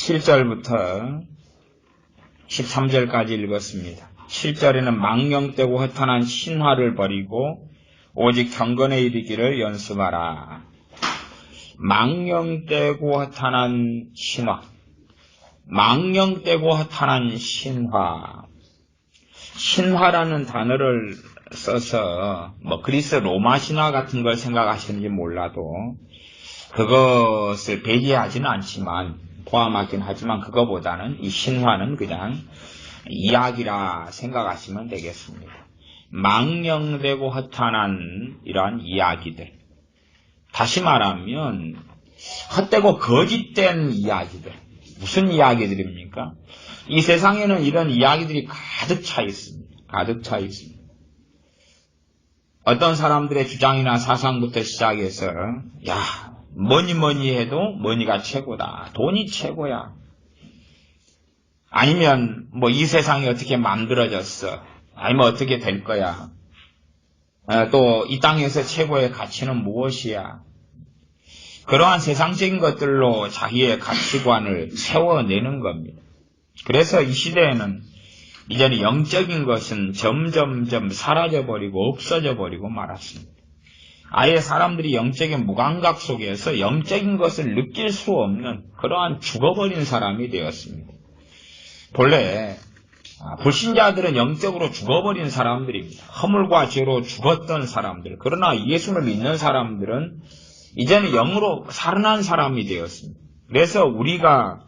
7절부터 13절까지 읽었습니다. 7절에는 망령되고 허탄한 신화를 버리고 오직 경건에 이르기를 연습하라. 망령되고 허탄한 신화. 망령되고 허탄한 신화. 신화라는 단어를 써서 그리스 로마 신화 같은 걸 생각하시는지 몰라도 그것을 배제하지는 않지만 포함하긴 하지만 그거보다는 이 신화는 그냥 이야기라 생각하시면 되겠습니다. 망령되고 허탄한 이러한 이야기들. 다시 말하면 헛되고 거짓된 이야기들. 무슨 이야기들입니까? 이 세상에는 이런 이야기들이 가득 차 있습니다. 가득 차 있습니다. 어떤 사람들의 주장이나 사상부터 시작해서 뭐니 해도 머니가 최고다. 돈이 최고야. 아니면 이 세상이 어떻게 만들어졌어. 아니면 어떻게 될 거야. 또 이 땅에서 최고의 가치는 무엇이야. 그러한 세상적인 것들로 자기의 가치관을 세워내는 겁니다. 그래서 이 시대에는 이제는 영적인 것은 점점점 사라져버리고 없어져버리고 말았습니다. 아예 사람들이 영적인 무감각 속에서 영적인 것을 느낄 수 없는 그러한 죽어버린 사람이 되었습니다. 본래 불신자들은 영적으로 죽어버린 사람들입니다. 허물과 죄로 죽었던 사람들. 그러나 예수를 믿는 사람들은 이제는 영으로 살아난 사람이 되었습니다. 그래서 우리가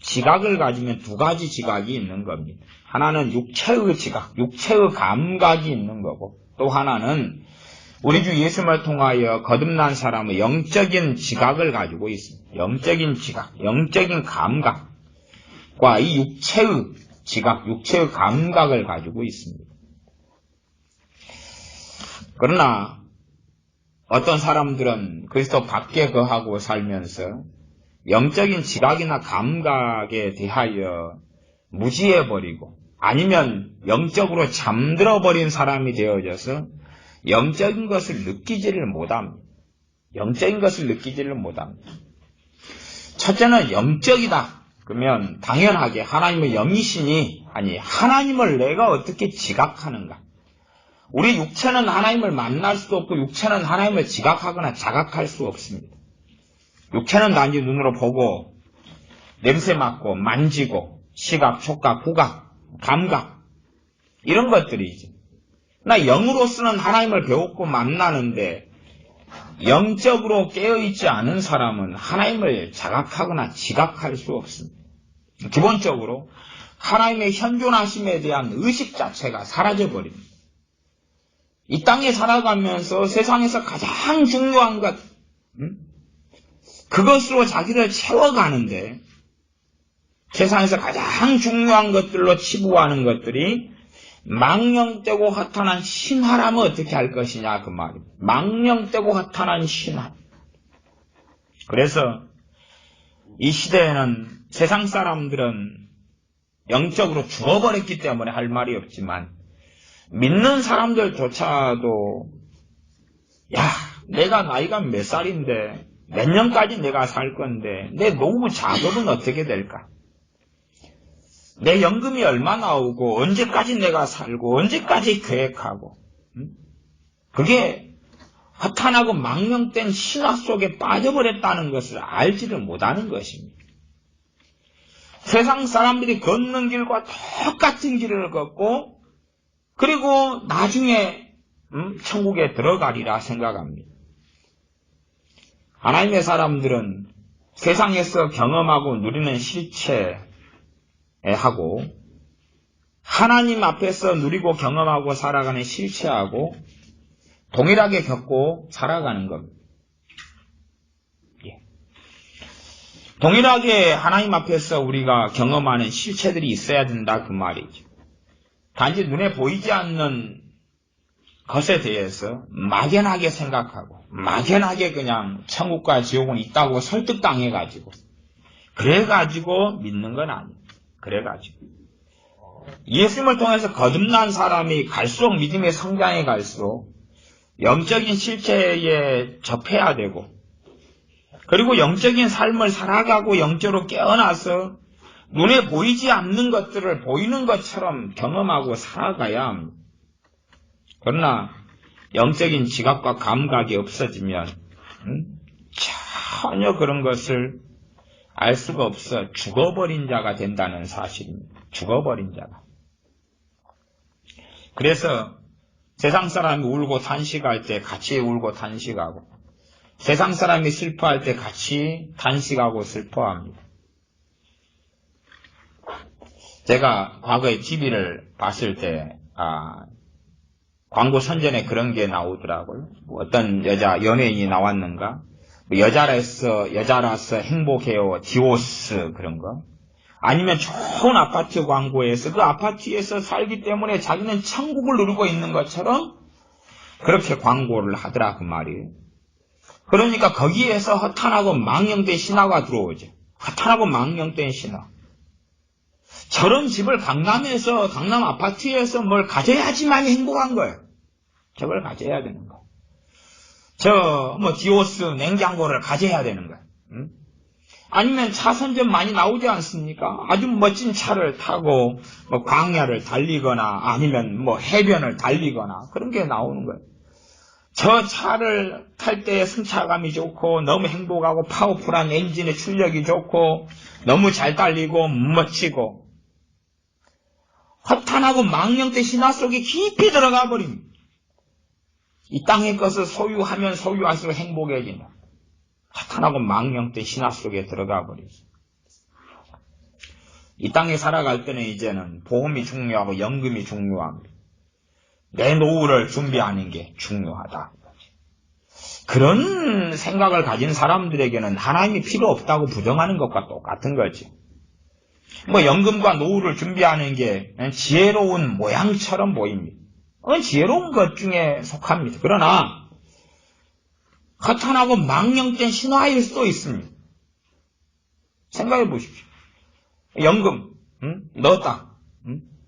지각을 가지면 두 가지 지각이 있는 겁니다. 하나는 육체의 지각, 육체의 감각이 있는 거고, 또 하나는 우리 주 예수를 통하여 거듭난 사람의 영적인 지각을 가지고 있습니다. 영적인 지각, 영적인 감각과 이 육체의 지각, 육체의 감각을 가지고 있습니다. 그러나 어떤 사람들은 그리스도 밖에 거하고 살면서 영적인 지각이나 감각에 대하여 무지해버리고 아니면 영적으로 잠들어버린 사람이 되어져서 영적인 것을 느끼지를 못합니다. 영적인 것을 느끼지를 못합니다. 첫째는 영적이다. 그러면 당연하게 하나님의 영이시니 하나님을 내가 어떻게 지각하는가. 우리 육체는 하나님을 만날 수도 없고 육체는 하나님을 지각하거나 자각할 수 없습니다. 육체는 단지 눈으로 보고 냄새 맡고 만지고 시각, 촉각, 후각, 감각 이런 것들이죠. 나 영으로서는 하나님을 배우고 만나는데 영적으로 깨어있지 않은 사람은 하나님을 자각하거나 지각할 수 없습니다. 기본적으로 하나님의 현존하심에 대한 의식 자체가 사라져버립니다. 이 땅에 살아가면서 세상에서 가장 중요한 것, 그것으로 자기를 채워가는데 세상에서 가장 중요한 것들로 치부하는 것들이 망령되고 허탄한 신화라면 어떻게 할 것이냐 그 말입니다. 망령되고 허탄한 신화. 그래서 이 시대에는 세상 사람들은 영적으로 죽어버렸기 때문에 할 말이 없지만 믿는 사람들조차도 내가 나이가 몇 살인데 몇 년까지 내가 살 건데 내 노후 작업은 어떻게 될까? 내 연금이 얼마 나오고 언제까지 내가 살고 언제까지 계획하고 그게 허탄하고 망령된 신화 속에 빠져버렸다는 것을 알지를 못하는 것입니다. 세상 사람들이 걷는 길과 똑같은 길을 걷고 그리고 나중에 천국에 들어가리라 생각합니다. 하나님의 사람들은 세상에서 경험하고 누리는 실체하고 하나님 앞에서 누리고 경험하고 살아가는 실체하고 동일하게 겪고 살아가는 겁니다. 동일하게 하나님 앞에서 우리가 경험하는 실체들이 있어야 된다 그 말이죠. 단지 눈에 보이지 않는 것에 대해서 막연하게 생각하고 막연하게 그냥 천국과 지옥은 있다고 설득당해가지고 그래가지고 믿는 건 아니에요. 그래가지고 예수님을 통해서 거듭난 사람이 갈수록 믿음의 성장해 갈수록 영적인 실체에 접해야 되고 그리고 영적인 삶을 살아가고 영적으로 깨어나서 눈에 보이지 않는 것들을 보이는 것처럼 경험하고 살아가야 합니다. 그러나 영적인 지각과 감각이 없어지면 전혀 그런 것을 알 수가 없어 죽어버린 자가 된다는 사실입니다. 죽어버린 자가. 그래서 세상 사람이 울고 탄식할 때 같이 울고 탄식하고, 세상 사람이 슬퍼할 때 같이 탄식하고 슬퍼합니다. 제가 과거에 TV를 봤을 때 광고 선전에 그런 게 나오더라고요. 어떤 여자 연예인이 나왔는가, 여자라서 행복해요, 디오스 그런 거. 아니면 좋은 아파트 광고에서 그 아파트에서 살기 때문에 자기는 천국을 누리고 있는 것처럼 그렇게 광고를 하더라 그 말이에요. 그러니까 거기에서 허탄하고 망령된 신화가 들어오죠. 허탄하고 망령된 신화. 저런 집을 강남 아파트에서 뭘 가져야지만 행복한 거예요. 저걸 가져야 되는 거예요. 디오스 냉장고를 가져야 되는 거예요. 아니면 차 선전 많이 나오지 않습니까? 아주 멋진 차를 타고 광야를 달리거나 아니면 해변을 달리거나 그런 게 나오는 거예요. 저 차를 탈 때 승차감이 좋고 너무 행복하고 파워풀한 엔진의 출력이 좋고 너무 잘 달리고 멋지고, 허탄하고 망령된 신화 속에 깊이 들어가 버립니다. 이 땅의 것을 소유하면 소유할수록 행복해진다. 허탄하고 망령된 신화 속에 들어가 버리죠. 이 땅에 살아갈 때는 이제는 보험이 중요하고 연금이 중요합니다. 내 노후를 준비하는 게 중요하다. 그런 생각을 가진 사람들에게는 하나님이 필요 없다고 부정하는 것과 똑같은 거지. 연금과 노후를 준비하는 게 지혜로운 모양처럼 보입니다. 그건 지혜로운 것 중에 속합니다. 그러나 허탄하고 망령된 신화일 수도 있습니다. 생각해 보십시오. 연금 넣었다.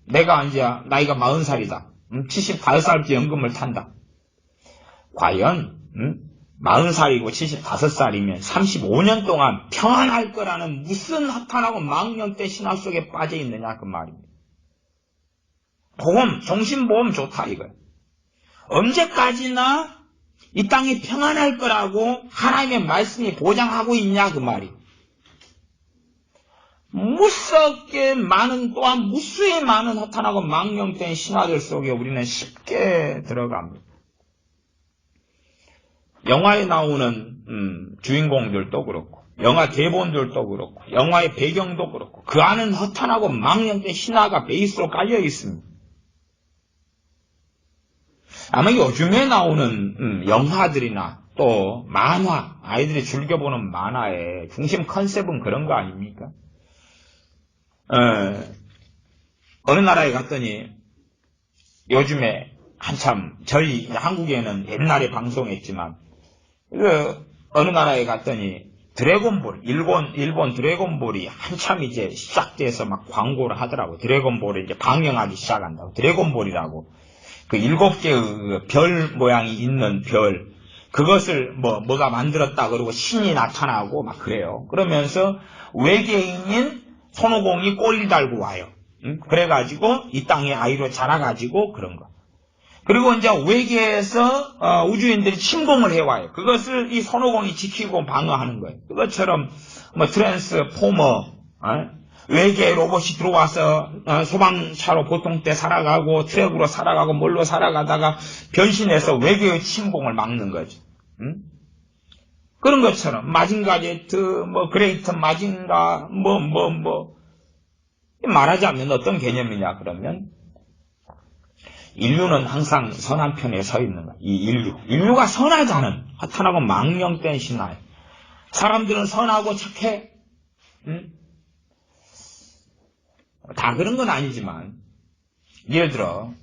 내가 이제 나이가 40살이다. 75살부터 연금을 탄다. 과연 40살이고 75살이면 35년 동안 평안할 거라는 무슨 허탄하고 망령된 신화 속에 빠져 있느냐 그 말입니다. 보험, 종신보험 좋다 이거예요. 언제까지나 이 땅이 평안할 거라고 하나님의 말씀이 보장하고 있냐 그 말이에요. 무섭게 많은, 또한 무수히 많은 허탄하고 망령된 신화들 속에 우리는 쉽게 들어갑니다. 영화에 나오는 주인공들도 그렇고, 영화 대본들도 그렇고, 영화의 배경도 그렇고, 그 안은 허탄하고 망령된 신화가 베이스로 깔려 있습니다. 아마 요즘에 나오는 영화들이나 또 만화, 아이들이 즐겨보는 만화의 중심 컨셉은 그런 거 아닙니까? 어느 나라에 갔더니 요즘에 한참 저희 한국에는 옛날에 방송했지만 어느 나라에 갔더니 드래곤볼, 일본 드래곤볼이 한참 이제 시작돼서 막 광고를 하더라고. 드래곤볼을 이제 방영하기 시작한다고. 드래곤볼이라고. 그 7개의 별 모양이 있는 별, 그것을 뭐가 만들었다 그러고 신이 나타나고 막 그래요. 그러면서 외계인인 손오공이 꼬리 달고 와요. 그래가지고 이 땅에 아이로 자라가지고 그런 거. 그리고 이제 외계에서 우주인들이 침공을 해와요. 그것을 이 손오공이 지키고 방어하는 거예요. 그것처럼 트랜스포머, 외계 로봇이 들어와서 소방차로 보통 때 살아가고 트럭으로 살아가고 뭘로 살아가다가 변신해서 외계의 침공을 막는 거죠. 그런 것처럼 마징가 제트, 그레이트 마징가, 말하자면 어떤 개념이냐 그러면 인류는 항상 선한 편에 서 있는 거야. 이 인류가 선하자는 허탄하고 망령된 신화예요. 사람들은 선하고 착해. 다 그런 건 아니지만 예를 들어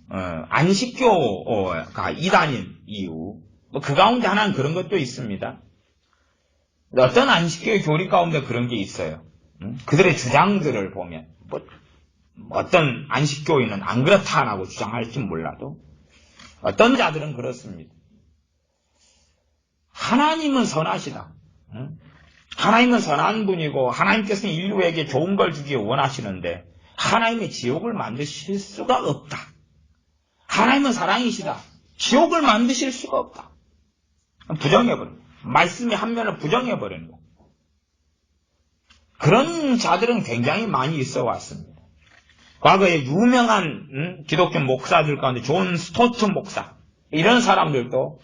안식교가 이단인 이유 그 가운데 하나는 그런 것도 있습니다. 어떤 안식교의 교리 가운데 그런 게 있어요. 그들의 주장들을 보면 어떤 안식교인은 안 그렇다라고 주장할지 몰라도 어떤 자들은 그렇습니다. 하나님은 선하시다. 하나님은 선한 분이고 하나님께서는 인류에게 좋은 걸 주기 원하시는데 하나님의 지옥을 만드실 수가 없다. 하나님은 사랑이시다. 지옥을 만드실 수가 없다. 부정해버린 거예요. 말씀의 한 면을 부정해버리는 거예요. 그런 자들은 굉장히 많이 있어 왔습니다. 과거에 유명한 기독교 목사들 가운데 존 스토트 목사, 이런 사람들도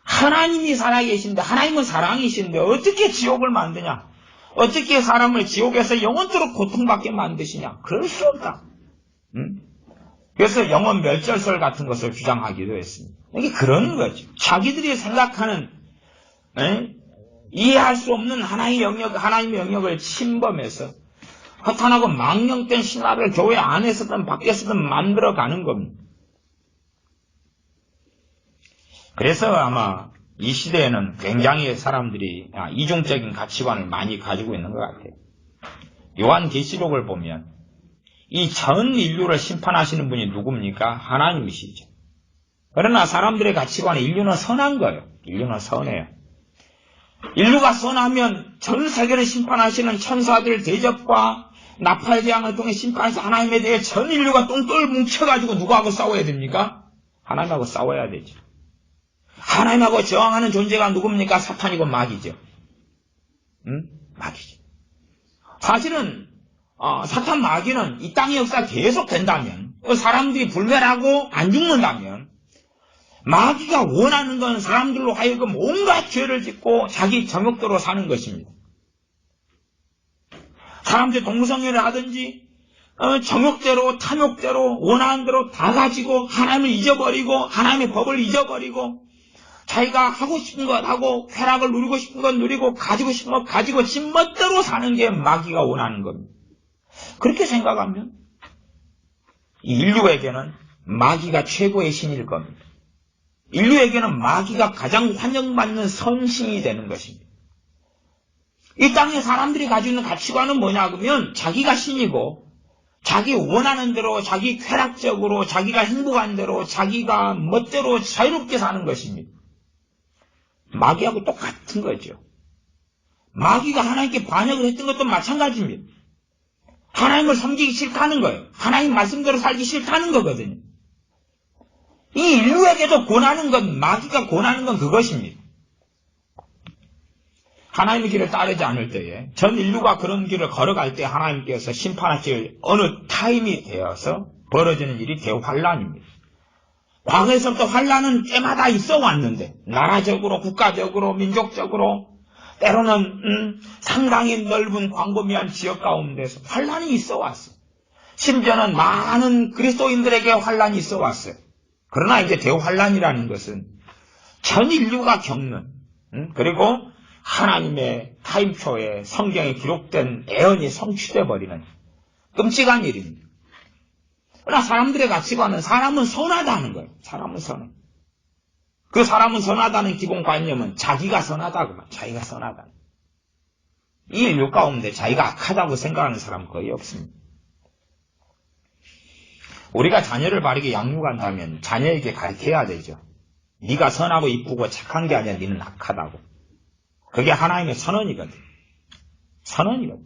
하나님이 살아계신데, 하나님은 사랑이신데 어떻게 지옥을 만드냐? 어떻게 사람을 지옥에서 영원토록 고통받게 만드시냐? 그럴 수 없다. 그래서 영원 멸절설 같은 것을 주장하기도 했습니다. 이게 그런 거죠. 자기들이 생각하는 이해할 수 없는 하나님의 영역을 침범해서 허탄하고 망령된 신화를 교회 안에서든 밖에서든 만들어가는 겁니다. 그래서 아마 이 시대에는 굉장히 사람들이 이중적인 가치관을 많이 가지고 있는 것 같아요. 요한계시록을 보면 이 전 인류를 심판하시는 분이 누굽니까? 하나님이시죠. 그러나 사람들의 가치관에 인류는 선한 거예요. 인류는 선해요. 인류가 선하면 전 세계를 심판하시는 천사들 대적과 나팔재앙을 통해 심판해서 하나님에 대해 전 인류가 똥돌 뭉쳐가지고 누구하고 싸워야 됩니까? 하나님하고 싸워야 되죠. 하나님하고 저항하는 존재가 누굽니까? 사탄이고 마귀죠. 마귀죠. 사실은 사탄 마귀는 이 땅의 역사가 계속 된다면, 사람들이 불멸하고 안 죽는다면, 마귀가 원하는 건 사람들로 하여금 온갖 죄를 짓고 자기 정욕대로 사는 것입니다. 사람들이 동성애를 하든지 정욕대로 탐욕대로 원하는 대로 다 가지고 하나님을 잊어버리고 하나님의 법을 잊어버리고 자기가 하고 싶은 것 하고 쾌락을 누리고 싶은 것 누리고 가지고 싶은 것 가지고 지 멋대로 사는 게 마귀가 원하는 겁니다. 그렇게 생각하면 인류에게는 마귀가 최고의 신일 겁니다. 인류에게는 마귀가 가장 환영받는 선신이 되는 것입니다. 이 땅에 사람들이 가지고 있는 가치관은 뭐냐 그러면 자기가 신이고 자기 원하는 대로 자기 쾌락적으로 자기가 행복한 대로 자기가 멋대로 자유롭게 사는 것입니다. 마귀하고 똑같은 거죠. 마귀가 하나님께 반역을 했던 것도 마찬가지입니다. 하나님을 섬기기 싫다는 거예요. 하나님 말씀대로 살기 싫다는 거거든요. 이 인류에게도 권하는 건, 마귀가 권하는 건 그것입니다. 하나님의 길을 따르지 않을 때에 전 인류가 그런 길을 걸어갈 때 하나님께서 심판하실 어느 타임이 되어서 벌어지는 일이 대환란입니다. 과거에서부터 환란은 때마다 있어 왔는데 나라적으로 국가적으로 민족적으로 때로는 상당히 넓은 광범위한 지역 가운데서 환란이 있어 왔어요. 심지어는 많은 그리스도인들에게 환란이 있어 왔어요. 그러나 이제 대환란이라는 것은 전 인류가 겪는 그리고 하나님의 타임표에 성경에 기록된 애언이 성취되어 버리는 끔찍한 일입니다. 그러나 사람들의 가치관은 사람은 선하다는 거예요. 사람은 선해. 그 사람은 선하다는 기본관념은 자기가 선하다고만, 자기가 선하다. 이 인류 가운데 자기가 악하다고 생각하는 사람은 거의 없습니다. 우리가 자녀를 바르게 양육한다면 자녀에게 가르쳐야 되죠. 네가 선하고 이쁘고 착한 게 아니라 네는 악하다고. 그게 하나님의 선언이거든. 선언이거든.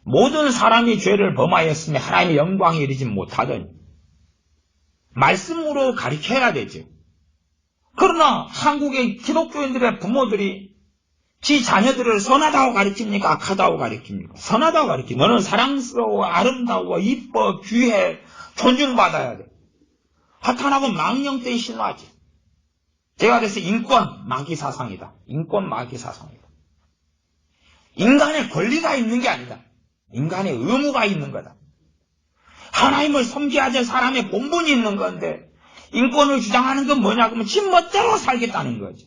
모든 사람이 죄를 범하였으며 하나님의 영광에 이르지 못하더니 말씀으로 가르쳐야 되죠. 그러나 한국의 기독교인들의 부모들이 지 자녀들을 선하다고 가르칩니까? 악하다고 가르칩니까? 선하다고 가르칩니다. 너는 사랑스러워, 아름다워, 이뻐, 귀해, 존중받아야 돼. 허탄하고 망령된 신화지. 제가 그래서 인권 마귀 사상이다. 인권 마귀 사상이다. 인간의 권리가 있는 게 아니다. 인간의 의무가 있는 거다. 하나님을 섬겨야 될 사람의 본분이 있는 건데 인권을 주장하는 건 뭐냐 그러면 지 멋대로 살겠다는 거죠.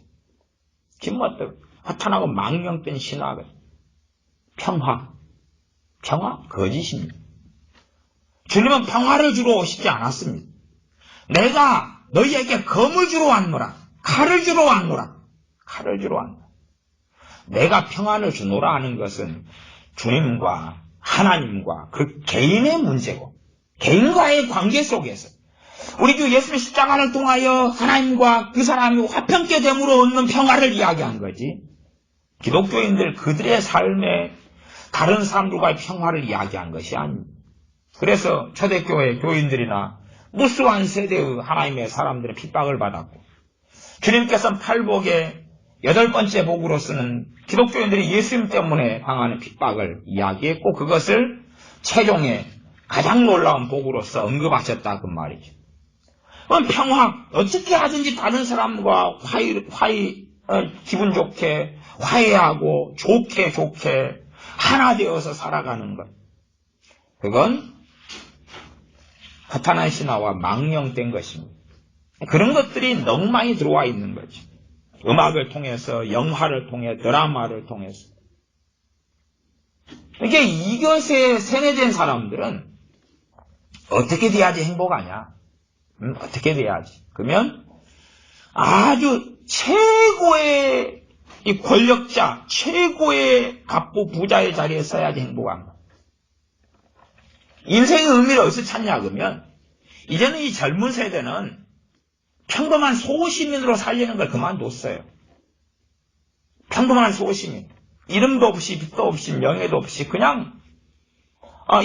지 멋대로. 허탄하고 망령된 신화가 평화 거짓입니다. 주님은 평화를 주러 오시지 않았습니다. 내가 너희에게 검을 주러 왔노라. 칼을 주러 왔노라. 칼을 주러 왔노라. 내가 평안을 주노라 하는 것은 주님과 하나님과 그 개인의 문제고 개인과의 관계 속에서 우리 주 예수의 십자가를 통하여 하나님과 그 사람이 화평케 됨으로 얻는 평화를 이야기한 거지 기독교인들 그들의 삶에 다른 사람들과의 평화를 이야기한 것이 아닙니다. 그래서 초대교회 교인들이나 무수한 세대의 하나님의 사람들의 핍박을 받았고, 주님께서는 팔복의 8번째 복으로 쓰는 기독교인들이 예수님 때문에 당하는 핍박을 이야기했고, 그것을 최종의 가장 놀라운 복으로서 언급하셨다 그 말이죠. 그럼 평화, 어떻게 하든지 다른 사람과 기분 좋게 화해하고 좋게 하나 되어서 살아가는 것, 그건 허탄한 신화와 망령된 것입니다. 그런 것들이 너무 많이 들어와 있는 거죠. 음악을 통해서, 영화를 통해, 드라마를 통해서. 이게 이것에 세뇌된 사람들은 어떻게 돼야지 행복하냐? 어떻게 돼야지? 그러면 아주 최고의 이 권력자, 최고의 갑부 부자의 자리에 서야지 행복한 거. 인생의 의미를 어디서 찾냐 그러면, 이제는 이 젊은 세대는 평범한 소시민으로 살리는 걸 그만뒀어요. 평범한 소시민. 이름도 없이 빚도 없이 명예도 없이 그냥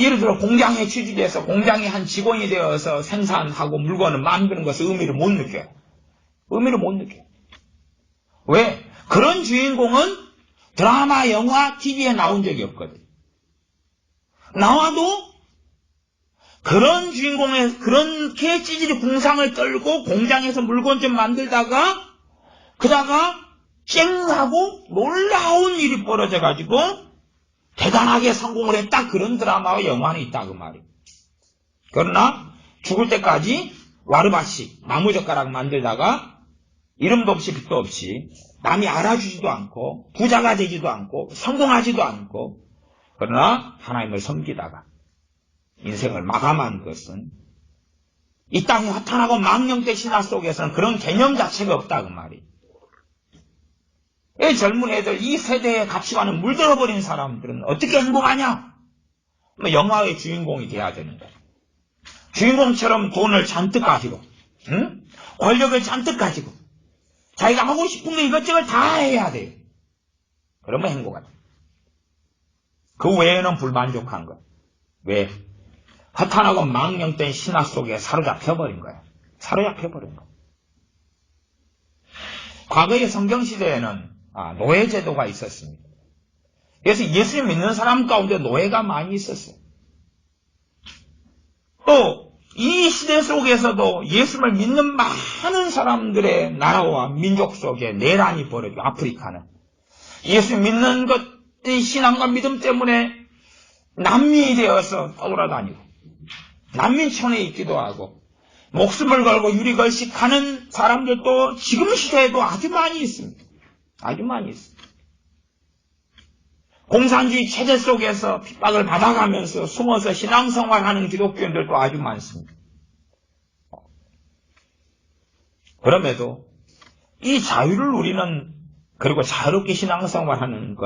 예를 들어 공장에 취직해서 공장의 한 직원이 되어서 생산하고 물건을 만드는 것을 의미를 못 느껴요. 의미를 못 느껴요. 왜? 그런 주인공은 드라마, 영화, TV에 나온 적이 없거든. 나와도 그런 주인공의 그렇게 찌질이 궁상을 떨고 공장에서 물건 좀 만들다가 그다가 쨍하고 놀라운 일이 벌어져가지고 대단하게 성공을 했다. 그런 드라마와 영화는 있다 그 말이에요. 그러나 죽을 때까지 와르바시 나무젓가락 만들다가 이름도 없이 빚도 없이 남이 알아주지도 않고 부자가 되지도 않고 성공하지도 않고, 그러나 하나님을 섬기다가 인생을 마감한 것은 이 땅이 허탄하고 망령된 신화 속에서는 그런 개념 자체가 없다 그 말이에요. 이 젊은 애들, 이 세대의 가치관을 물들어버린 사람들은 어떻게 행복하냐? 영화의 주인공이 돼야 되는 거예요. 주인공처럼 돈을 잔뜩 가지고, 권력을 잔뜩 가지고 자기가 하고 싶은 게 이것저것 다 해야 돼요. 그러면 행복하다. 그 외에는 불만족한 거예요. 왜? 허탄하고 망령된 신화 속에 사로잡혀버린 거예요. 사로잡혀버린 거예요. 과거의 성경시대에는 노예제도가 있었습니다. 그래서 예수님 믿는 사람 가운데 노예가 많이 있었어요. 또 이 시대 속에서도 예수를 믿는 많은 사람들의 나라와 민족 속에 내란이 벌어지고, 아프리카는 예수 믿는 것, 신앙과 믿음 때문에 난민이 되어서 떠돌아다니고 난민촌에 있기도 하고 목숨을 걸고 유리걸식하는 사람들도 지금 시대에도 아주 많이 있습니다. 아주 많이 있습니다. 공산주의 체제 속에서 핍박을 받아가면서 숨어서 신앙생활하는 기독교인들도 아주 많습니다. 그럼에도 이 자유를 누리는, 그리고 자유롭게 신앙생활하는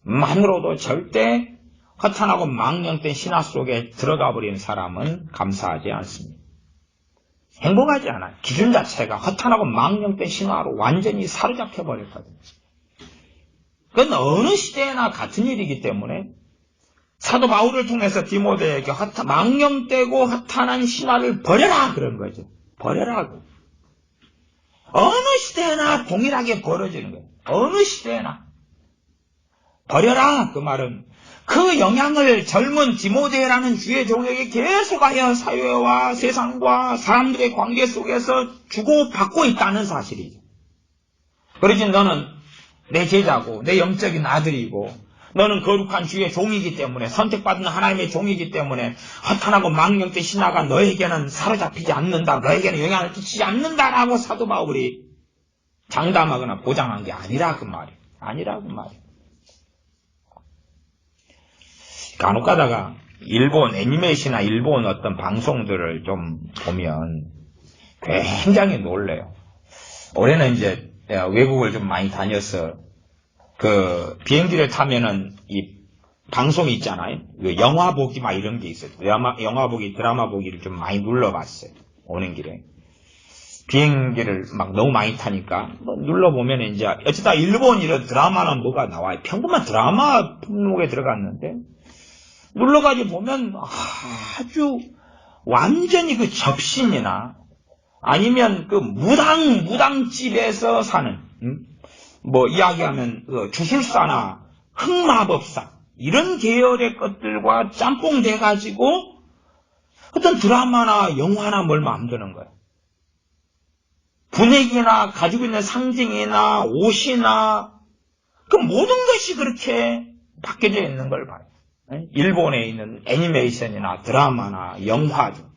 것만으로도 절대 허탄하고 망령된 신화 속에 들어가 버린 사람은 감사하지 않습니다. 행복하지 않아요. 기준 자체가 허탄하고 망령된 신화로 완전히 사로잡혀 버렸거든요. 그건 어느 시대나 같은 일이기 때문에 사도 바울을 통해서 디모데에게 망령되고 허탄한 신화를 버려라 그런 거죠. 버려라고. 어느 시대나 동일하게 벌어지는 거예요. 어느 시대나. 버려라 그 말은 그 영향을 젊은 디모데라는 주의 종에게 계속하여 사회와 세상과 사람들의 관계 속에서 주고받고 있다는 사실이죠. 그러지 너는 내 제자고 내 영적인 아들이고 너는 거룩한 주의 종이기 때문에, 선택받은 하나님의 종이기 때문에 허탄하고 망령된 신화가 너에게는 사로잡히지 않는다, 너에게는 영향을 끼치지 않는다라고 사도 바울이 장담하거나 보장한 게 아니라 그 말이에요. 아니라 그 말이에요. 간혹 가다가 일본 애니메이션이나 일본 어떤 방송들을 좀 보면 굉장히 놀래요. 올해는 이제 외국을 좀 많이 다녀서 그 비행기를 타면은 이 방송이 있잖아요. 영화 보기 막 이런 게 있어요. 영화 보기, 드라마 보기를 좀 많이 눌러봤어요. 오는 길에. 비행기를 막 너무 많이 타니까 뭐 눌러보면 이제 어쩌다 일본 이런 드라마나 뭐가 나와요. 평범한 드라마 품목에 들어갔는데 눌러가지고 보면 아주 완전히 그 접신이나 아니면 그 무당집에서 사는 뭐 이야기하면 그 주술사나 흑마법사 이런 계열의 것들과 짬뽕 돼가지고 어떤 드라마나 영화나 뭘 만드는 거예요. 분위기나 가지고 있는 상징이나 옷이나 그 모든 것이 그렇게 바뀌어져 있는 걸 봐요. 일본에 있는 애니메이션이나 드라마나 영화죠.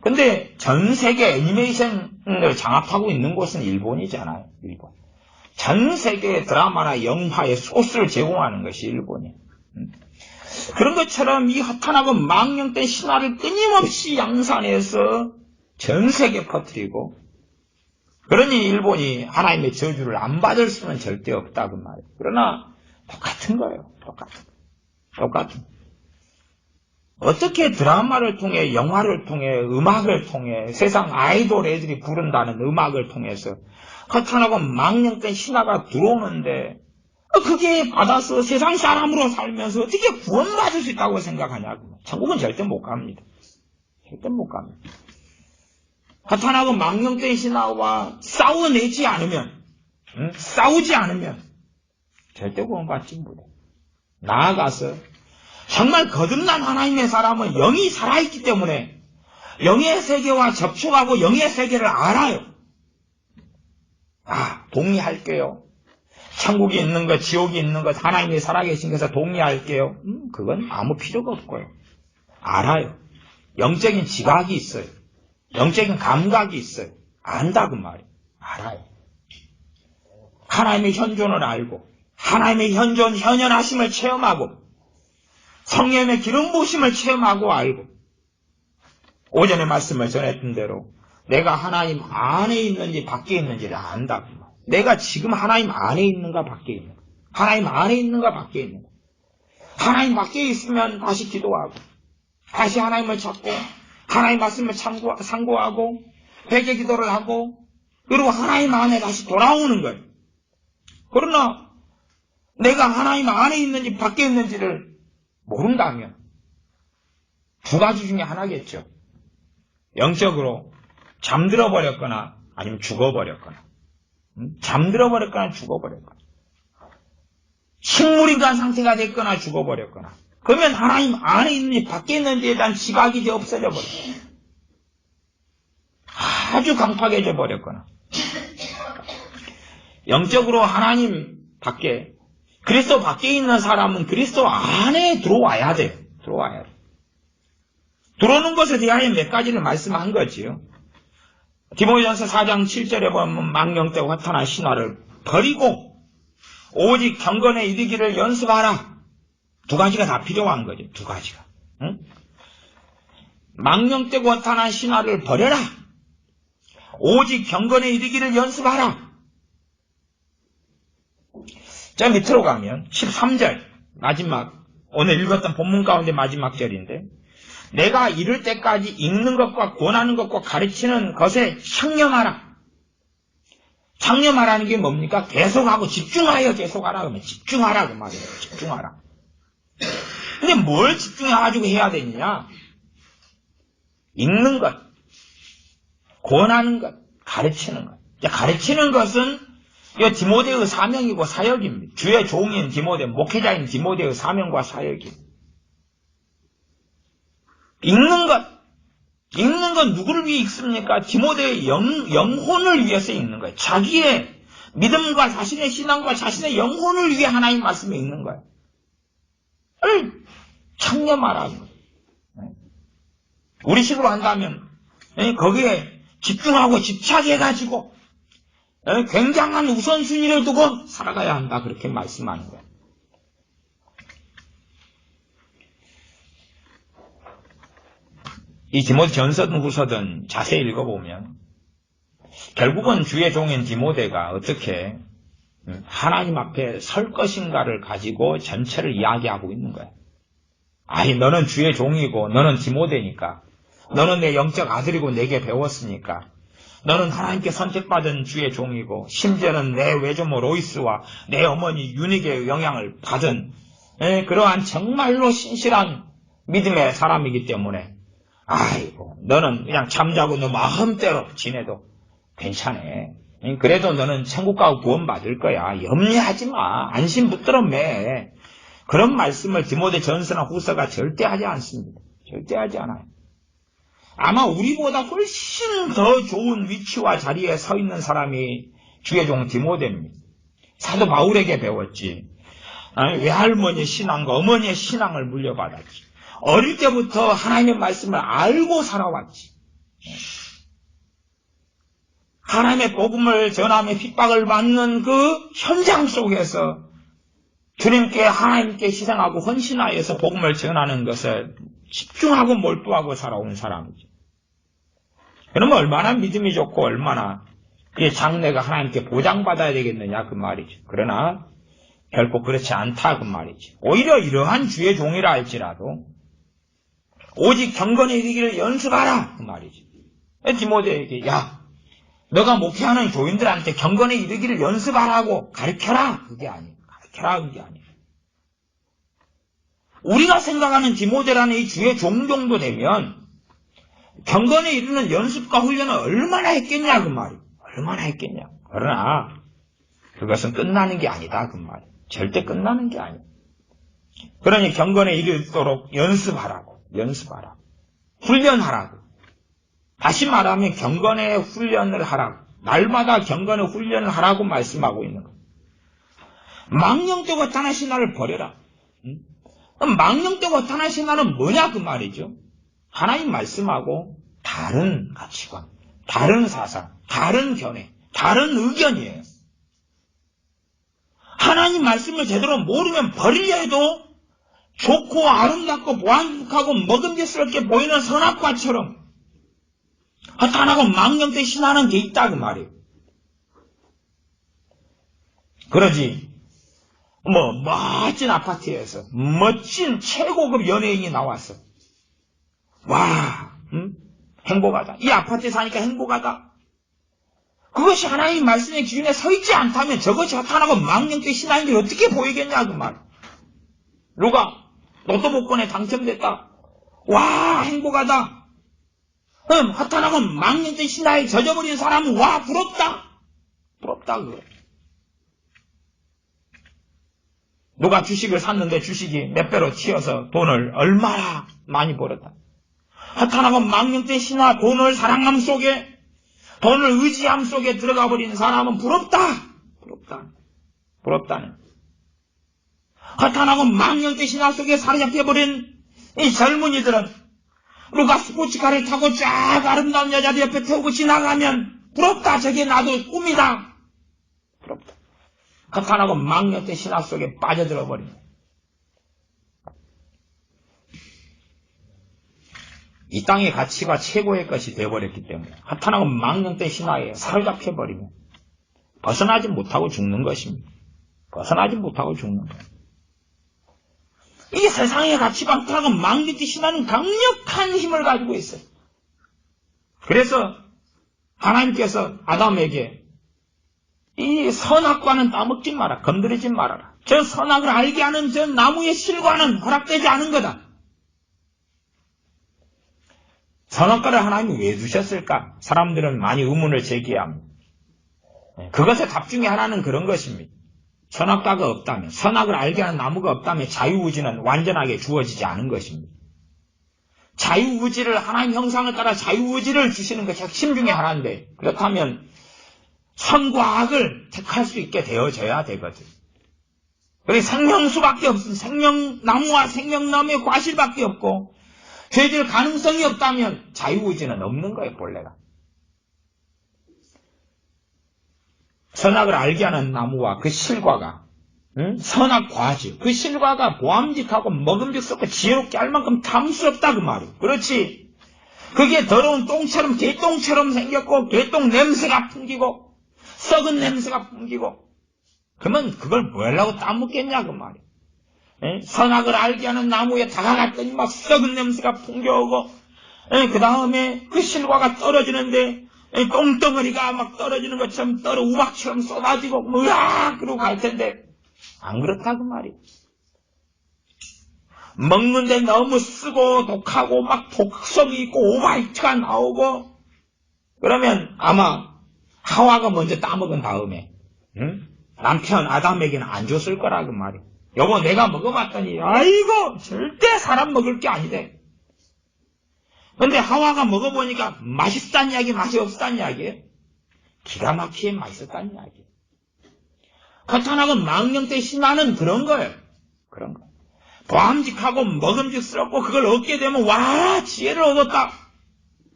근데 전 세계 애니메이션을 장악하고 있는 곳은 일본이잖아요. 일본. 전 세계 드라마나 영화의 소스를 제공하는 것이 일본이에요. 그런 것처럼 이 허탄하고 망령된 신화를 끊임없이 양산해서 전 세계에 퍼뜨리고 그러니 일본이 하나님의 저주를 안 받을 수는 절대 없다고 말이에요. 그러나 똑같은 거예요. 똑같은. 어떻게 드라마를 통해 영화를 통해 음악을 통해 세상 아이돌 애들이 부른다는 음악을 통해서 허탄하고 망령된 신화가 들어오는데 그게 받아서 세상 사람으로 살면서 어떻게 구원받을 수 있다고 생각하냐고. 천국은 절대 못 갑니다. 절대 못 갑니다. 허탄하고 망령된 신화와 싸우지 않으면 절대 구원받지 못해. 나아가서 정말 거듭난 하나님의 사람은 영이 살아있기 때문에 영의 세계와 접촉하고 영의 세계를 알아요. 동의할게요. 천국이 있는 것, 지옥이 있는 것, 하나님이 살아계신 것에 동의할게요. 그건 아무 필요가 없고요. 알아요. 영적인 지각이 있어요. 영적인 감각이 있어요. 안다고 말이에요. 알아요. 하나님의 현존을 알고 하나님의 현현하심을 체험하고 성령의 기름 부으심을 체험하고 알고 오전에 말씀을 전했던 대로 내가 하나님 안에 있는지 밖에 있는지를 안다고 말이에요. 내가 지금 하나님 안에 있는가 밖에 있는가. 하나님 안에 있는가 밖에 있는가. 하나님 밖에 있으면 다시 기도하고 다시 하나님을 찾고 하나님 말씀을 상고하고 회개 기도를 하고 그리고 하나님 안에 다시 돌아오는 거예요. 그러나 내가 하나님 안에 있는지 밖에 있는지를 모른다면 두 가지 중에 하나겠죠. 영적으로 잠들어 버렸거나 아니면 죽어버렸거나 잠들어버렸거나 죽어버렸거나 식물인간 상태가 됐거나 죽어버렸거나 그러면 하나님 안에 있는지 밖에 있는지에 대한 지각이 이제 없어져 버렸어요. 아주 강팍해져 버렸거나 영적으로 하나님 밖에 그리스도 밖에 있는 사람은 그리스도 안에 들어와야 돼요. 들어와야 돼요. 들어오는 것에 대하여 몇 가지를 말씀한 거지요. 디모데전서 4장 7절에 보면 망령되고 허탄한 신화를 버리고 오직 경건에 이르기를 연습하라. 두 가지가 다 필요한 거죠. 두 가지가. 응? 망령되고 허탄한 신화를 버려라. 오직 경건에 이르기를 연습하라. 저 밑으로 가면 13절 마지막 오늘 읽었던 본문 가운데 마지막 절인데 내가 이를 때까지 읽는 것과 권하는 것과 가르치는 것에 창념하라. 창념하라는 게 뭡니까? 계속하고 집중하여 계속하라. 그러면 집중하라 그 말이에요. 집중하라. 근데 뭘 집중해가지고 해야 되느냐? 읽는 것, 권하는 것, 가르치는 것. 가르치는 것은 이 디모데의 사명이고 사역입니다. 주의 종인 디모데, 목회자인 디모데의 사명과 사역입니다. 읽는 것 누구를 위해 읽습니까? 디모데의 영혼을 위해서 읽는 거예요. 자기의 믿음과 자신의 신앙과 자신의 영혼을 위해 하나님 말씀을 읽는 거예요. 창념하라고. 우리식으로 한다면 거기에 집중하고 집착해가지고 굉장한 우선순위를 두고 살아가야 한다. 그렇게 말씀하는 거예요. 이 디모데 전서든 후서든 자세히 읽어보면 결국은 주의 종인 디모데가 어떻게 하나님 앞에 설 것인가를 가지고 전체를 이야기하고 있는 거예요. 아니 너는 주의 종이고 너는 디모데니까 너는 내 영적 아들이고 내게 배웠으니까 너는 하나님께 선택받은 주의 종이고 심지어는 내 외조모 로이스와 내 어머니 유닉의 영향을 받은 그러한 정말로 신실한 믿음의 사람이기 때문에 아이고 너는 그냥 잠자고 너 마음대로 지내도 괜찮아. 그래도 너는 천국 가고 구원 받을 거야. 염려하지 마. 안심 붙들어 매. 그런 말씀을 디모데 전서나 후서가 절대 하지 않습니다. 절대 하지 않아요. 아마 우리보다 훨씬 더 좋은 위치와 자리에 서 있는 사람이 주의 종 디모데입니다. 사도 바울에게 배웠지. 외할머니의 신앙과 어머니의 신앙을 물려받았지. 어릴 때부터 하나님의 말씀을 알고 살아왔지. 하나님의 복음을 전하며 핍박을 받는 그 현장 속에서 주님께 하나님께 희생하고 헌신하여서 복음을 전하는 것을 집중하고 몰두하고 살아온 사람이죠. 그러면 얼마나 믿음이 좋고 얼마나 이 장래가 하나님께 보장받아야 되겠느냐 그 말이죠. 그러나 결코 그렇지 않다 그 말이죠. 오히려 이러한 주의 종이라 할지라도 오직 경건에 이르기를 연습하라 그 말이죠. 디모데에게 야 너가 목회하는 교인들한테 경건에 이르기를 연습하라고 가르쳐라 그게 아니에요. 가르쳐라 그게 아니에요. 우리가 생각하는 디모데라는 이 주의 종 정도 되면 경건에 이르는 연습과 훈련을 얼마나 했겠냐 그 말이에요. 얼마나 했겠냐. 그러나 그것은 끝나는 게 아니다 그 말이에요. 절대 끝나는 게 아니에요. 그러니 경건에 이르도록 연습하라고. 훈련하라고. 다시 말하면 경건의 훈련을 하라고. 날마다 경건의 훈련을 하라고 말씀하고 있는 거예요. 망령되고 허탄한 신화를 버려라. 망령되고 허탄한 신화는 뭐냐 그 말이죠. 하나님 말씀하고 다른 가치관, 다른 사상, 다른 견해, 다른 의견이에요. 하나님 말씀을 제대로 모르면 버리려 해도 좋고 아름답고 보안하고 먹음직스럽게 보이는 선악과처럼 허탄하고 망령된 신화는 게 있다 그 말이에요. 그러지 멋진 아파트에서 멋진 최고급 연예인이 나왔어. 와 행복하다. 이 아파트에 사니까 행복하다. 그것이 하나님 말씀의 기준에 서 있지 않다면 저것이 허탄하고 망령된 신화인 게 어떻게 보이겠냐 그 말. 누가 로또 복권에 당첨됐다. 와 행복하다. 허탄하고 망령된 신화에 젖어버린 사람은 와 부럽다. 부럽다 그거. 누가 주식을 샀는데 주식이 몇 배로 튀어서 돈을 얼마나 많이 벌었다. 허탄하고 망령된 신화 돈을 사랑함 속에 돈을 의지함 속에 들어가 버린 사람은 부럽다. 부럽다는. 허탄하고 망령된 신화 속에 사로잡혀버린 이 젊은이들은 누가 스포츠카를 타고 쫙 아름다운 여자들 옆에 태우고 지나가면 부럽다. 저게 나도 꿈이다. 부럽다. 허탄하고 망령된 신화 속에 빠져들어 버린. 이 땅의 가치가 최고의 것이 되어버렸기 때문에 허탄하고 망령된 신화에 사로잡혀버리면 벗어나지 못하고 죽는 것입니다. 벗어나지 못하고 죽는 거예요. 이 세상의 가치가 허탄하고 망령된 신화는 강력한 힘을 가지고 있어요. 그래서 하나님께서 아담에게 이 선악과는 따먹지 마라. 건드리지 말아라. 저 선악을 알게 하는 저 나무의 실과는 허락되지 않은 거다. 선악과를 하나님이 왜 두셨을까? 사람들은 많이 의문을 제기합니다. 그것의 답 중에 하나는 그런 것입니다. 선악과가 없다면, 선악을 알게 하는 나무가 없다면 자유의지는 완전하게 주어지지 않은 것입니다. 자유의지를 하나님 형상을 따라 자유의지를 주시는 것이 핵심 중에 하나인데 그렇다면 선과 악을 택할 수 있게 되어져야 되거든. 그래서 생명수밖에 없음, 생명나무와 생명나무의 과실밖에 없고 죄질 가능성이 없다면 자유의지는 없는 거예요, 본래가. 선악을 알게 하는 나무와 그 실과가, 선악 과즙, 그 실과가 보암직하고 먹음직스럽고 지혜롭게 할 만큼 탐스럽다 그 말이에요. 그렇지. 그게 더러운 똥처럼 개똥처럼 생겼고 개똥 냄새가 풍기고 썩은 냄새가 풍기고 그러면 그걸 뭐 하려고 따먹겠냐 그 말이에요. 선악을 알게 하는 나무에 다가갔더니 막 썩은 냄새가 풍겨오고 그 다음에 그 실과가 떨어지는데 똥덩어리가 막 떨어지는 것처럼 우박처럼 쏟아지고 으악 그러고 갈 텐데 안 그렇다 그 말이야. 먹는데 너무 쓰고 독하고 막 독성이 있고 오바이트가 나오고 그러면 아마 하와가 먼저 따먹은 다음에 남편 아담에게는 안 줬을 거라 그 말이야. 여보 내가 먹어봤더니 아이고 절대 사람 먹을 게 아니래. 근데 하와가 먹어보니까 맛있다는 이야기 맛이 없다는 이야기예요. 기가 막히게 맛있었다는 이야기예요. 허탄하고 망령된 신화는 그런 거예요. 그런 거. 보암직하고 먹음직스럽고 그걸 얻게 되면 와 지혜를 얻었다.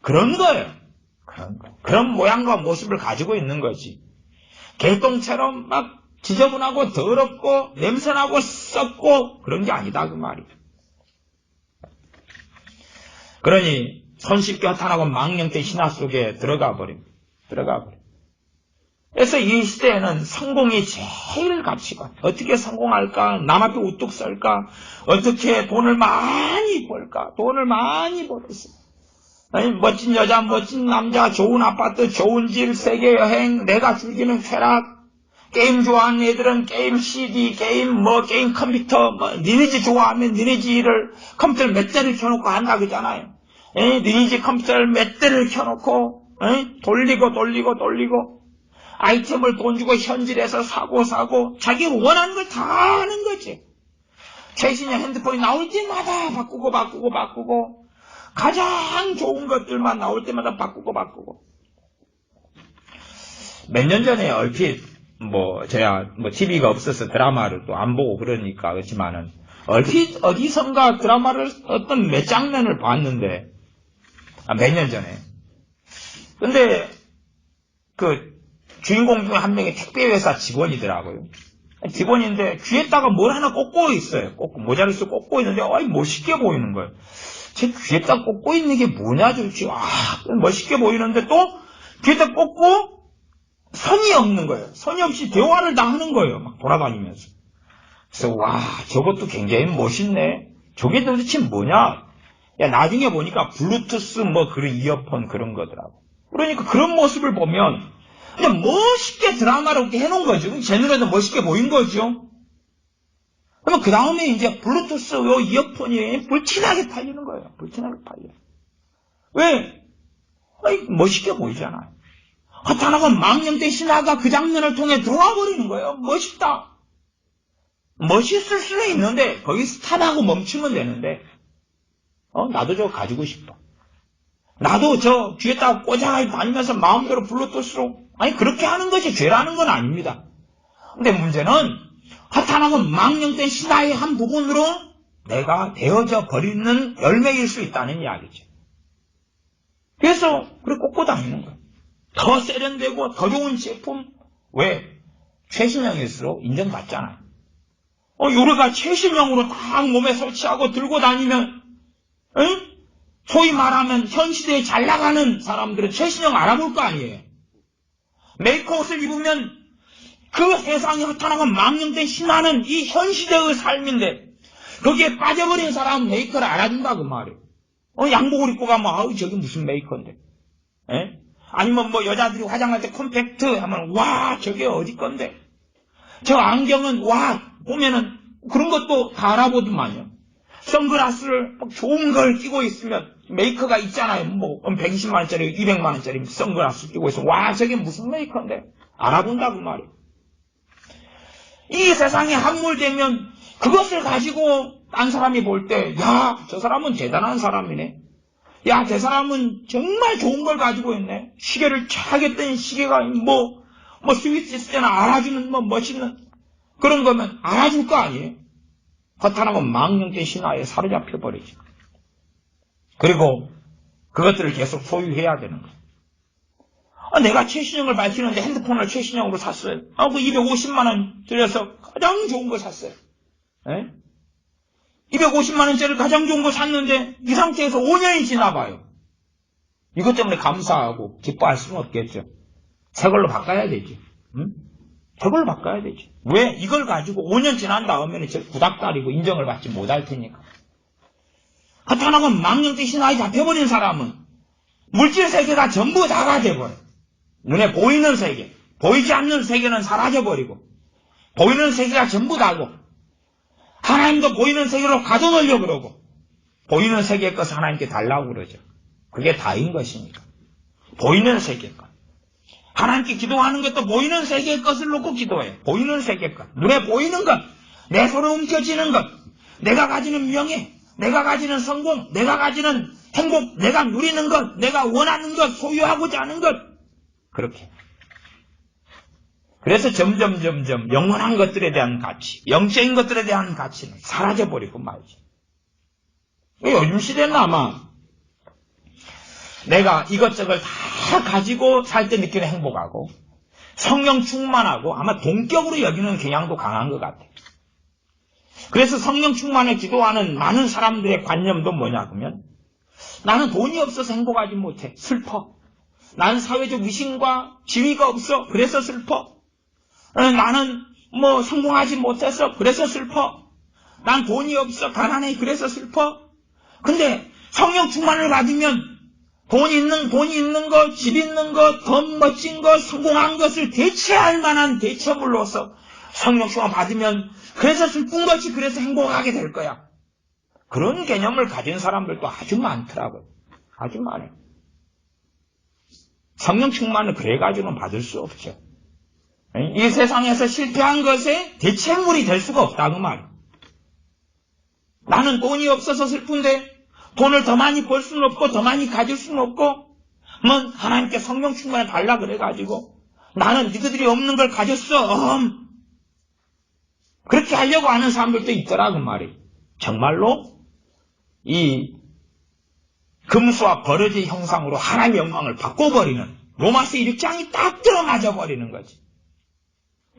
그런 거예요. 그런 거. 그런 모양과 모습을 가지고 있는 거지. 개똥처럼 막 지저분하고 더럽고 냄새나고 썩고 그런 게 아니다 그 말이에요. 그러니 손쉽게 허탄하고 망령된 신화 속에 들어가 버립니다. 그래서 이 시대에는 성공이 제일 가치관. 어떻게 성공할까? 남 앞에 우뚝 설까? 어떻게 돈을 많이 벌까? 돈을 많이 벌었어. 아니, 멋진 여자, 멋진 남자, 좋은 아파트, 좋은 집, 세계 여행, 내가 즐기는 쾌락, 게임 좋아하는 애들은 게임 CD, 게임 컴퓨터, 니네지 좋아하면 니네지를 컴퓨터를 몇 대를 켜놓고 한다 그러잖아요. 니네지 컴퓨터를 몇 대를 켜놓고, 돌리고, 아이템을 돈 주고 현질해서 사고, 자기 원하는 걸 다 하는 거지. 최신형 핸드폰이 나올 때마다 바꾸고, 가장 좋은 것들만 나올 때마다 바꾸고. 몇 년 전에 얼핏, 제가 TV가 없어서 드라마를 또 안 보고 그러니까 그렇지만은, 얼핏 어디선가 드라마를 어떤 몇 장면을 봤는데, 몇 년 전에. 근데, 주인공 중에 한 명이 택배회사 직원이더라고요. 직원인데 귀에다가 뭘 하나 꽂고 있어요. 모자를 쓰고 꽂고 있는데 멋있게 보이는 거예요. 제 귀에다가 꽂고 있는 게 뭐냐 도대체. 멋있게 보이는데 또 귀에다 꽂고 선이 없는 거예요. 선이 없이 대화를 다 하는 거예요. 막 돌아다니면서. 그래서 저것도 굉장히 멋있네. 저게 도대체 뭐냐. 나중에 보니까 블루투스 그런 이어폰 그런 거더라고. 그러니까 그런 모습을 보면 그냥 멋있게 드라마를 이렇게 해놓은 거죠. 제 눈에도 멋있게 보인 거죠. 그러면 그 다음에 이제 블루투스 이어폰이 불티나게 팔리는 거예요. 불티나게 팔려. 왜? 멋있게 보이잖아요. 허탄하고 망령된 신화가 그 장면을 통해 들어와 버리는 거예요. 멋있다. 멋있을 수는 있는데 거기 스탑하고 멈추면 되는데 나도 저거 가지고 싶어. 나도 저 귀에다가 꽂아 다니면서 마음대로 블루투스로 그렇게 하는 것이 죄라는 건 아닙니다. 근데 문제는 허탄하고 망령된 신화의 한 부분으로 내가 되어져 버리는 열매일 수 있다는 이야기죠. 그래서 그렇게 꽂고 다니는 거예요. 더 세련되고 더 좋은 제품. 왜? 최신형일수록 인정받잖아요. 요래가 최신형으로 딱 몸에 설치하고 들고 다니면 소위 말하면 현 시대에 잘 나가는 사람들은 최신형 알아볼 거 아니에요. 메이커 옷을 입으면 그 세상에 허탄하고 망령된 신화는 이 현 시대의 삶인데 거기에 빠져버린 사람은 메이커를 알아준다 그 말이에요. 양복을 입고 가면 저게 무슨 메이커인데. 아니면 여자들이 화장할 때 컴팩트 하면 저게 어디 건데. 저 안경은 보면은 그런 것도 다 알아보더만요. 선글라스를 좋은 걸 끼고 있으면 메이커가 있잖아요. 120만원짜리 200만원짜리 선글라스 끼고 있으면 저게 무슨 메이커인데 알아본다 그 말이에요. 이 세상에 함몰되면 그것을 가지고 딴 사람이 볼 때 저 사람은 대단한 사람이네. 저 사람은 정말 좋은 걸 가지고 있네. 시계를 쫙 했더니 시계가 스위치 있을 때는 알아주는 멋있는 그런 거면 알아줄 거 아니에요. 허탄하고 망령된 신화에 사로잡혀 버리죠. 그리고 그것들을 계속 소유해야 되는 거예요. 내가 최신형을 밝히는데 핸드폰을 최신형으로 샀어요. 250만원 들여서 가장 좋은 거 샀어요. 250만원짜리 가장 좋은 거 샀는데 이 상태에서 5년이 지나봐요. 이것 때문에 감사하고 기뻐할 수는 없겠죠. 새 걸로 바꿔야 되지. 저걸 바꿔야 되지. 왜? 이걸 가지고 5년 지난 다음에는 저 구닥다리고 인정을 받지 못할 테니까. 허탄하고 망령된 신화에 잡혀버린 사람은 물질 세계가 전부 다가 돼버려. 눈에 보이는 세계, 보이지 않는 세계는 사라져버리고 보이는 세계가 전부 다고 하나님도 보이는 세계로 가둬놓으려고 그러고 보이는 세계의 것을 하나님께 달라고 그러죠. 그게 다인 것이니까. 보이는 세계의 것. 하나님께 기도하는 것도 보이는 세계의 것을 놓고 기도해요. 보이는 세계의 것. 눈에 보이는 것. 내 손에 움켜쥐는 것. 내가 가지는 명예. 내가 가지는 성공. 내가 가지는 행복. 내가 누리는 것. 내가 원하는 것. 소유하고자 하는 것. 그렇게. 그래서 점점 영원한 것들에 대한 가치, 영적인 것들에 대한 가치는 사라져버리고 말이죠. 요즘 시대는 아마 내가 이것저것 다 가지고 살 때 느끼는 행복하고 성령 충만하고 아마 동격으로 여기는 경향도 강한 것 같아요. 그래서 성령 충만을 기도하는 많은 사람들의 관념도 뭐냐 그러면 나는 돈이 없어서 행복하지 못해. 슬퍼. 나는 사회적 위신과 지위가 없어. 그래서 슬퍼. 나는 성공하지 못해서 그래서 슬퍼. 난 돈이 없어. 가난해. 그래서 슬퍼. 근데 성령 충만을 받으면 돈이 있는 것, 집 있는 것, 더 멋진 것, 성공한 것을 대체할 만한 대처물로서 성령 충만 받으면 그래서 슬픈 것이 그래서 행복하게 될 거야. 그런 개념을 가진 사람들도 아주 많더라고요. 아주 많아요. 성령 충만을 그래가지고는 받을 수 없죠. 이 세상에서 실패한 것에 대체물이 될 수가 없다 그 말이에요. 나는 돈이 없어서 슬픈데 돈을 더 많이 벌 수는 없고 더 많이 가질 수는 없고 하나님께 성령 충만을 달라 그래가지고 나는 너희들이 없는 걸 가졌어. 그렇게 하려고 하는 사람들도 있더라 그 말이에요. 정말로 이 금수와 버러지의 형상으로 하나님의 영광을 바꿔버리는 로마서 1장이 딱 들어맞아 버리는 거지.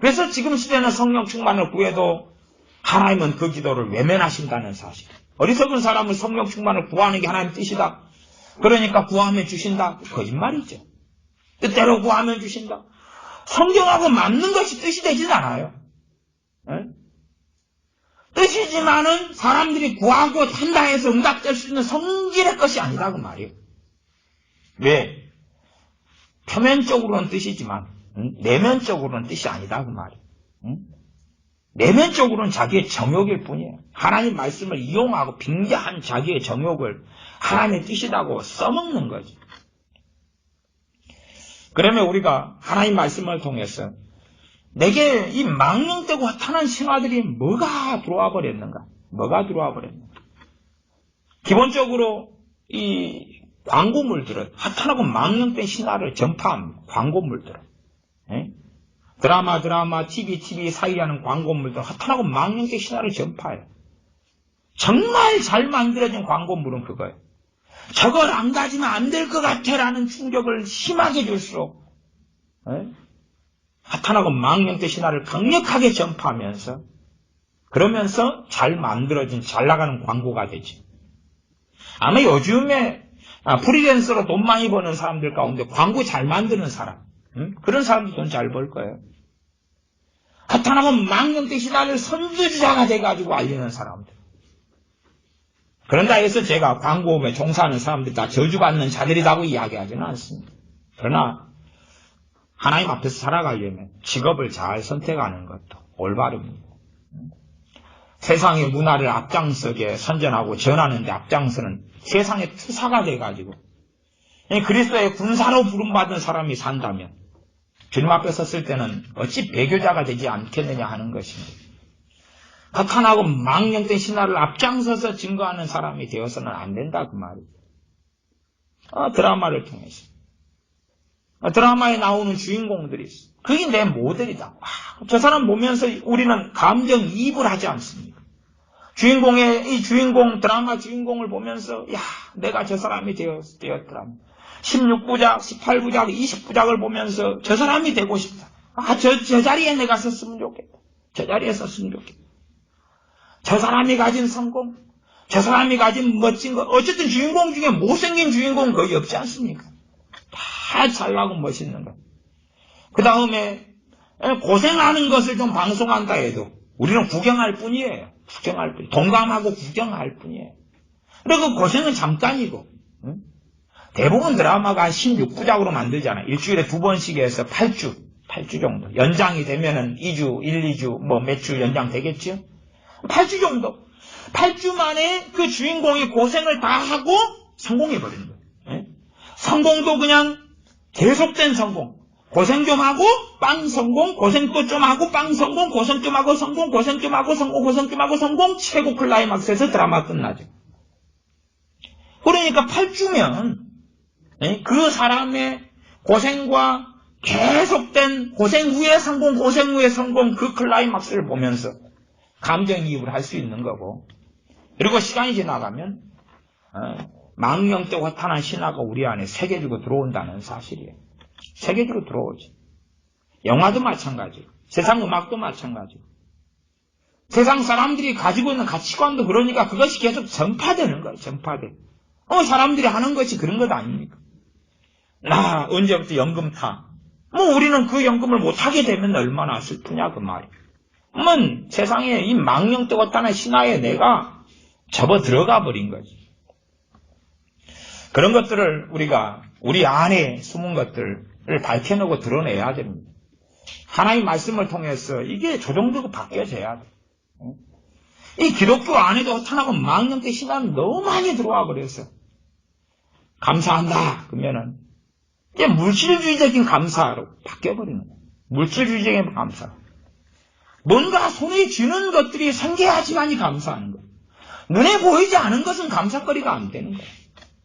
그래서 지금 시대는 성령 충만을 구해도 하나님은 그 기도를 외면하신다는 사실. 어리석은 사람은 성령 충만을 구하는 게 하나님 뜻이다. 그러니까 구하면 주신다. 거짓말이죠. 뜻대로 구하면 주신다. 성경하고 맞는 것이 뜻이 되진 않아요. 뜻이지만은 사람들이 구하고 한다 해서 응답될 수 있는 성질의 것이 아니다 그 말이에요. 왜? 표면적으로는 뜻이지만 내면적으로는 뜻이 아니다 그 말이에요. 내면적으로는 자기의 정욕일 뿐이에요. 하나님 말씀을 이용하고 빙자한 자기의 정욕을 하나님의 뜻이라고 써먹는 거죠. 그러면 우리가 하나님 말씀을 통해서 내게 이 망령되고 허탄한 신화들이 뭐가 들어와 버렸는가? 기본적으로 이 광고물들은 허탄하고 망령된 신화를 전파합니다. 광고물들은. 드라마, TV 사이에 하는 광고물들 허탄하고 망령된 신화를 전파해요. 정말 잘 만들어진 광고물은 그거예요. 저걸 안 가지면 안 될 것 같아라는 충격을 심하게 줄수록 허탄하고 망령된 신화를 강력하게 전파하면서 그러면서 잘 만들어진 잘 나가는 광고가 되지. 아마 요즘에 프리랜서로 돈 많이 버는 사람들 가운데 광고 잘 만드는 사람 그런 사람도 돈 잘 벌 거예요. 허탄하고 망령된 신화를 선두주자가 돼가지고 알리는 사람들. 그런다 해서 제가 광고업에 종사하는 사람들이 다 저주받는 자들이라고 이야기하지는 않습니다. 그러나 하나님 앞에서 살아가려면 직업을 잘 선택하는 것도 올바릅니다. 세상의 문화를 앞장서게 선전하고 전하는 데 앞장서는 세상의 투사가 돼가지고 그리스도의 군사로 부름받은 사람이 산다면 주님 앞에 섰을 때는 어찌 배교자가 되지 않겠느냐 하는 것입니다. 허탄하고 망령된 신화를 앞장서서 증거하는 사람이 되어서는 안 된다 그 말이에요. 드라마를 통해서 드라마에 나오는 주인공들이 있어. 그게 내 모델이다. 저 사람 보면서 우리는 감정이입을 하지 않습니까? 이 드라마 주인공을 보면서 내가 저 사람이 되었더라. 16부작, 18부작, 20부작을 보면서 저 사람이 되고 싶다. 저 자리에 내가 섰으면 좋겠다. 저 자리에 섰으면 좋겠다. 저 사람이 가진 성공, 저 사람이 가진 멋진 것, 어쨌든 주인공 중에 못생긴 주인공은 거의 없지 않습니까? 다 잘나고 멋있는 것. 그 다음에 고생하는 것을 좀 방송한다 해도 우리는 구경할 뿐이에요. 구경할 뿐. 동감하고 구경할 뿐이에요. 그리고 고생은 잠깐이고 대부분 드라마가 16부작으로 만들잖아요. 일주일에 2번씩 해서 8주 정도. 연장이 되면은 2주, 2주, 몇 주 연장 되겠죠? 8주 정도. 8주 만에 그 주인공이 고생을 다 하고 성공해버리는 거예요. 예? 성공도 그냥 계속된 성공. 고생 좀 하고 빵 성공, 고생 또 좀 하고 빵 성공, 고생 좀 하고 성공, 고생 좀 하고 성공, 고생 좀 하고 성공, 최고 클라이막스에서 드라마 끝나죠. 그러니까 8주면 그 사람의 고생과 계속된 고생 후에 성공, 고생 후에 성공, 그 클라이막스를 보면서 감정이입을 할 수 있는 거고, 그리고 시간이 지나가면 망령되고 허탄한 신화가 우리 안에 새겨지고 들어온다는 사실이에요. 새겨지고 들어오지. 영화도 마찬가지고, 세상 음악도 마찬가지고, 세상 사람들이 가지고 있는 가치관도 그러니까 그것이 계속 전파되는 거예요. 전파돼. 사람들이 하는 것이 그런 것 아닙니까? 나 언제부터 연금 타. 우리는 그 연금을 못하게 되면 얼마나 슬프냐 그 말이에요. 세상에 이 망령되고 허탄한 신화에 내가 접어 들어가 버린 거지. 그런 것들을 우리가 우리 안에 숨은 것들을 밝혀내고 드러내야 됩니다. 하나님의 말씀을 통해서 이게 조정되고 바뀌어져야 돼. 이 기독교 안에도 허탄하고 망령된 신화는 너무 많이 들어와 버려서 감사한다 그러면은 이게 물질주의적인 감사로 바뀌어버리는 거예요. 물질주의적인 감사. 뭔가 손에 쥐는 것들이 생겨야지만이 감사하는 거예요. 눈에 보이지 않은 것은 감사거리가 안 되는 거예요.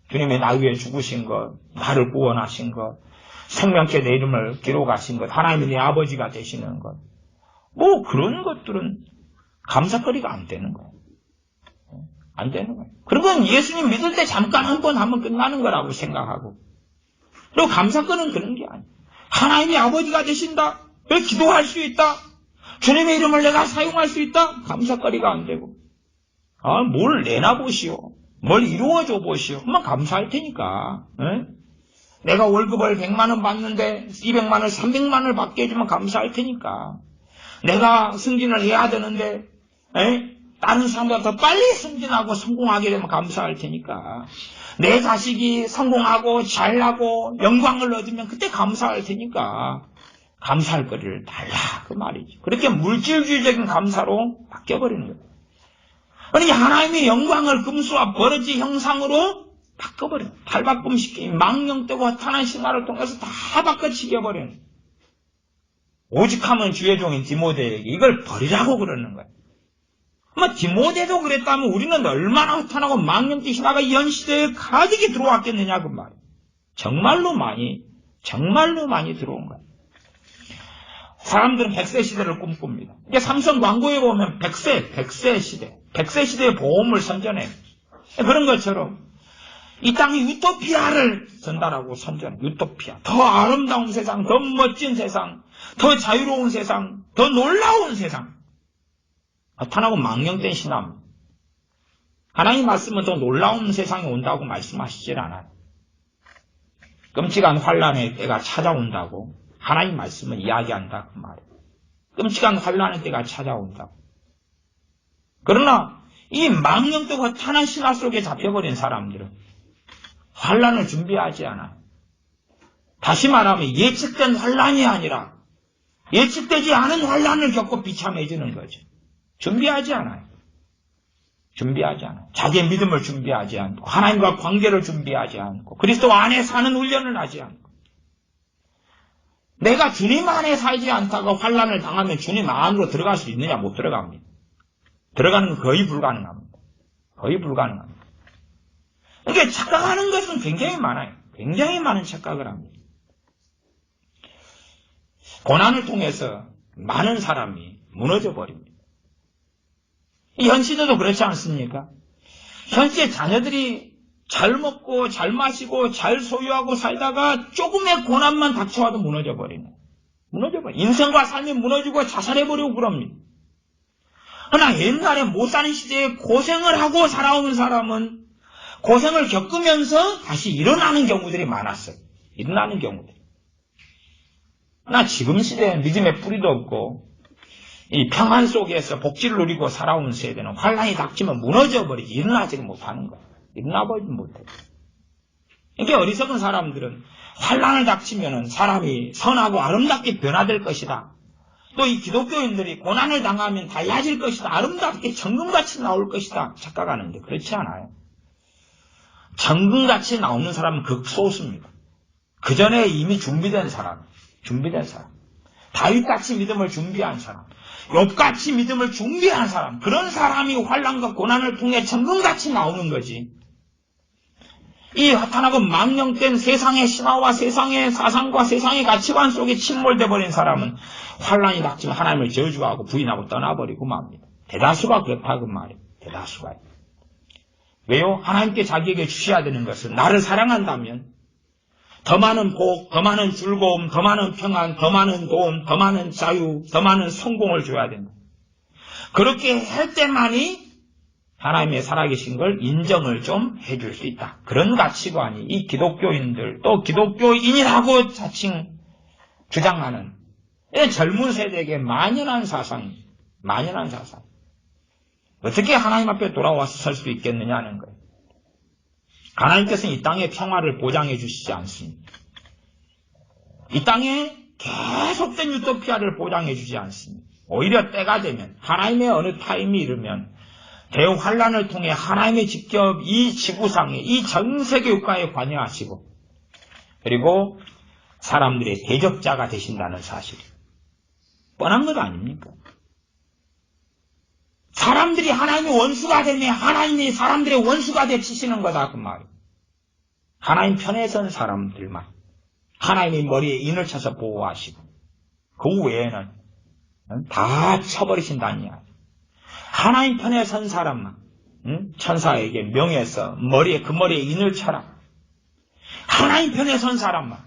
주님이 나 위해 죽으신 것, 나를 구원하신 것, 생명체 내 이름을 기록하신 것, 하나님이 내 아버지가 되시는 것, 그런 것들은 감사거리가 안 되는 거예요. 안 되는 거예요. 그리고 예수님 믿을 때 잠깐 한 번 하면 끝나는 거라고 생각하고, 그리고 감사거리는 그런 게 아니에요. 하나님이 아버지가 되신다. 그래서 기도할 수 있다. 주님의 이름을 내가 사용할 수 있다. 감사거리가 안 되고, 뭘 내놔보시오. 뭘 이루어줘 보시오. 그만 감사할 테니까. 내가 월급을 100만 원 받는데 200만 원, 300만 원을 받게 해주면 감사할 테니까. 내가 승진을 해야 되는데 다른 사람보다 더 빨리 승진하고 성공하게 되면 감사할 테니까. 내 자식이 성공하고 잘나고 영광을 얻으면 그때 감사할 테니까. 감사할 거리를 달라 그 말이지. 그렇게 물질주의적인 감사로 바뀌어버리는 거예요. 그러니까 하나님의 영광을 금수와 버러지 형상으로 바꿔버려요. 탈바꿈시키는 망령되고 허탄한 신화를 통해서 다 바꿔치겨버려요. 오직하면 주의 종인 디모데에게 이걸 버리라고 그러는 거예요. 디모데도 그랬다면 우리는 얼마나 허탄하고 망령된 신화가 이 현 시대에 가득히 들어왔겠느냐 그 말이에요. 정말로 많이 들어온 거예요. 사람들은 100세 시대를 꿈꿉니다. 이게 삼성 광고에 보면 100세 시대, 100세 시대의 보험을 선전해요. 그런 것처럼 이 땅이 유토피아를 전달하고 선전해. 유토피아. 더 아름다운 세상, 더 멋진 세상, 더 자유로운 세상, 더 놀라운 세상. 허탄하고 망령된 신앙. 하나님 말씀은 더 놀라운 세상이 온다고 말씀하시질 않아요. 끔찍한 환란의 때가 찾아온다고 하나님 말씀은 이야기한다 그 말이에요. 끔찍한 환란의 때가 찾아온다고. 그러나 이 망령되고 허탄한 신화 속에 잡혀버린 사람들은 환란을 준비하지 않아요. 다시 말하면 예측된 환란이 아니라 예측되지 않은 환란을 겪고 비참해지는 거죠. 준비하지 않아요. 자기의 믿음을 준비하지 않고 하나님과 관계를 준비하지 않고 그리스도 안에 사는 훈련을 하지 않고 내가 주님 안에 살지 않다가 환란을 당하면 주님 안으로 들어갈 수 있느냐? 못 들어갑니다. 들어가는 건 거의 불가능합니다. 그러니까 착각하는 것은 굉장히 많아요. 굉장히 많은 착각을 합니다. 고난을 통해서 많은 사람이 무너져 버립니다. 현 시대도 그렇지 않습니까? 현 시대 자녀들이 잘 먹고 잘 마시고 잘 소유하고 살다가 조금의 고난만 닥쳐와도 무너져 버리는. 인생과 삶이 무너지고 자살해버리고 그럽니다. 그러나 옛날에 못 사는 시대에 고생을 하고 살아온 사람은 고생을 겪으면서 다시 일어나는 경우들이 많았어요. 그러나 지금 시대엔 믿음의 뿌리도 없고 이 평안 속에서 복지를 누리고 살아온 세대는 환란이 닥치면 무너져 버리지 일어나지를 못하는 거예요. 일어나버리지 못해요. 이게 어리석은 사람들은 환난을 닥치면은 사람이 선하고 아름답게 변화될 것이다. 또 이 기독교인들이 고난을 당하면 달라질 것이다. 아름답게 정금같이 나올 것이다. 착각하는데 그렇지 않아요. 정금같이 나오는 사람은 극소수입니다. 그 전에 이미 준비된 사람. 다윗같이 믿음을 준비한 사람. 욥같이 믿음을 준비한 사람. 그런 사람이 환난과 고난을 통해 정금같이 나오는 거지. 이 허탄하고 망령된 세상의 신화와 세상의 사상과 세상의 가치관 속에 침몰돼 버린 사람은 환난이 닥치면 하나님을 저주하고 부인하고 떠나버리고 맙니다. 대다수가 그렇다고 말이에요. 대다수가. 왜요? 하나님께 자기에게 주셔야 되는 것은 나를 사랑한다면 더 많은 복, 더 많은 즐거움, 더 많은 평안, 더 많은 돈, 더 많은 자유, 더 많은 성공을 줘야 된다. 그렇게 할 때만이 하나님의 살아계신 걸 인정을 좀 해줄 수 있다. 그런 가치관이 이 기독교인들, 또 기독교인이라고 자칭 주장하는 젊은 세대에게 만연한 사상. 어떻게 하나님 앞에 돌아와서 설 수 있겠느냐는 거예요. 하나님께서는 이 땅의 평화를 보장해 주시지 않습니다. 이 땅에 계속된 유토피아를 보장해 주지 않습니다. 오히려 때가 되면 하나님의 어느 타임이 이르면 대환란을 통해 하나님의 직접 이 지구상에 이 전 세계 국가에 관여하시고 그리고 사람들의 대적자가 되신다는 사실. 뻔한 것 아닙니까? 사람들이 하나님의 원수가 되면 하나님이 사람들의 원수가 되치시는 거다 그 말이에요. 하나님 편에 선 사람들만 하나님이 머리에 인을 쳐서 보호하시고 그 외에는 다 쳐버리신다는 이야기. 하나님 편에 선 사람만 천사에게 명해서 그 머리에 인을 쳐라. 하나님 편에 선 사람만.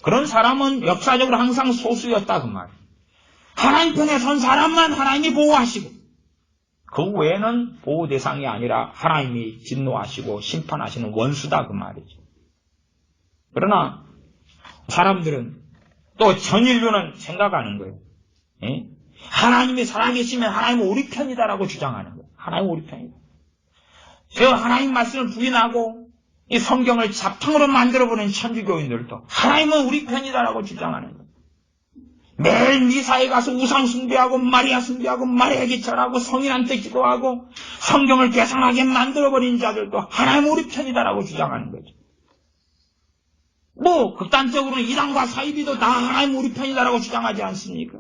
그런 사람은 역사적으로 항상 소수였다 그 말이에요. 하나님 편에 선 사람만 하나님이 보호하시고 그 외에는 보호 대상이 아니라 하나님이 진노하시고 심판하시는 원수다 그 말이죠. 그러나 사람들은 또 전 인류는 생각하는 거예요. 하나님이 살아계시면 하나님은 우리 편이다라고 주장하는 거예요. 하나님은 우리 편이다. 저 하나님 말씀을 부인하고 이 성경을 잡탕으로 만들어버린 천주교인들도 하나님은 우리 편이다라고 주장하는 거예요. 매일 미사에 가서 우상 숭배하고 마리아 숭배하고 마리아 기절하고 성인한테 기도하고 성경을 계산하게 만들어버린 자들도 하나님은 우리 편이다라고 주장하는 거죠. 극단적으로는 이단과 사이비도 다 하나님은 우리 편이다라고 주장하지 않습니까?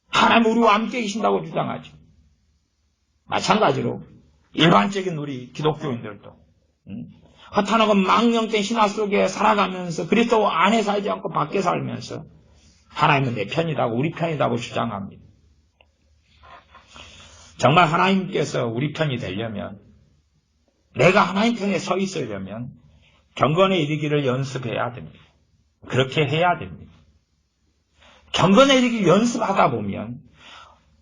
하나님은 우리와 함께 계신다고 주장하죠. 마찬가지로 일반적인 우리 기독교인들도 허탄하고 망령된 신화 속에 살아가면서 그리스도 안에 살지 않고 밖에 살면서 하나님은 내 편이다고 우리 편이다고 주장합니다. 정말 하나님께서 우리 편이 되려면 내가 하나님 편에 서 있으려면 경건에 이르기를 연습해야 됩니다. 그렇게 해야 됩니다. 경건에 이르기 연습하다 보면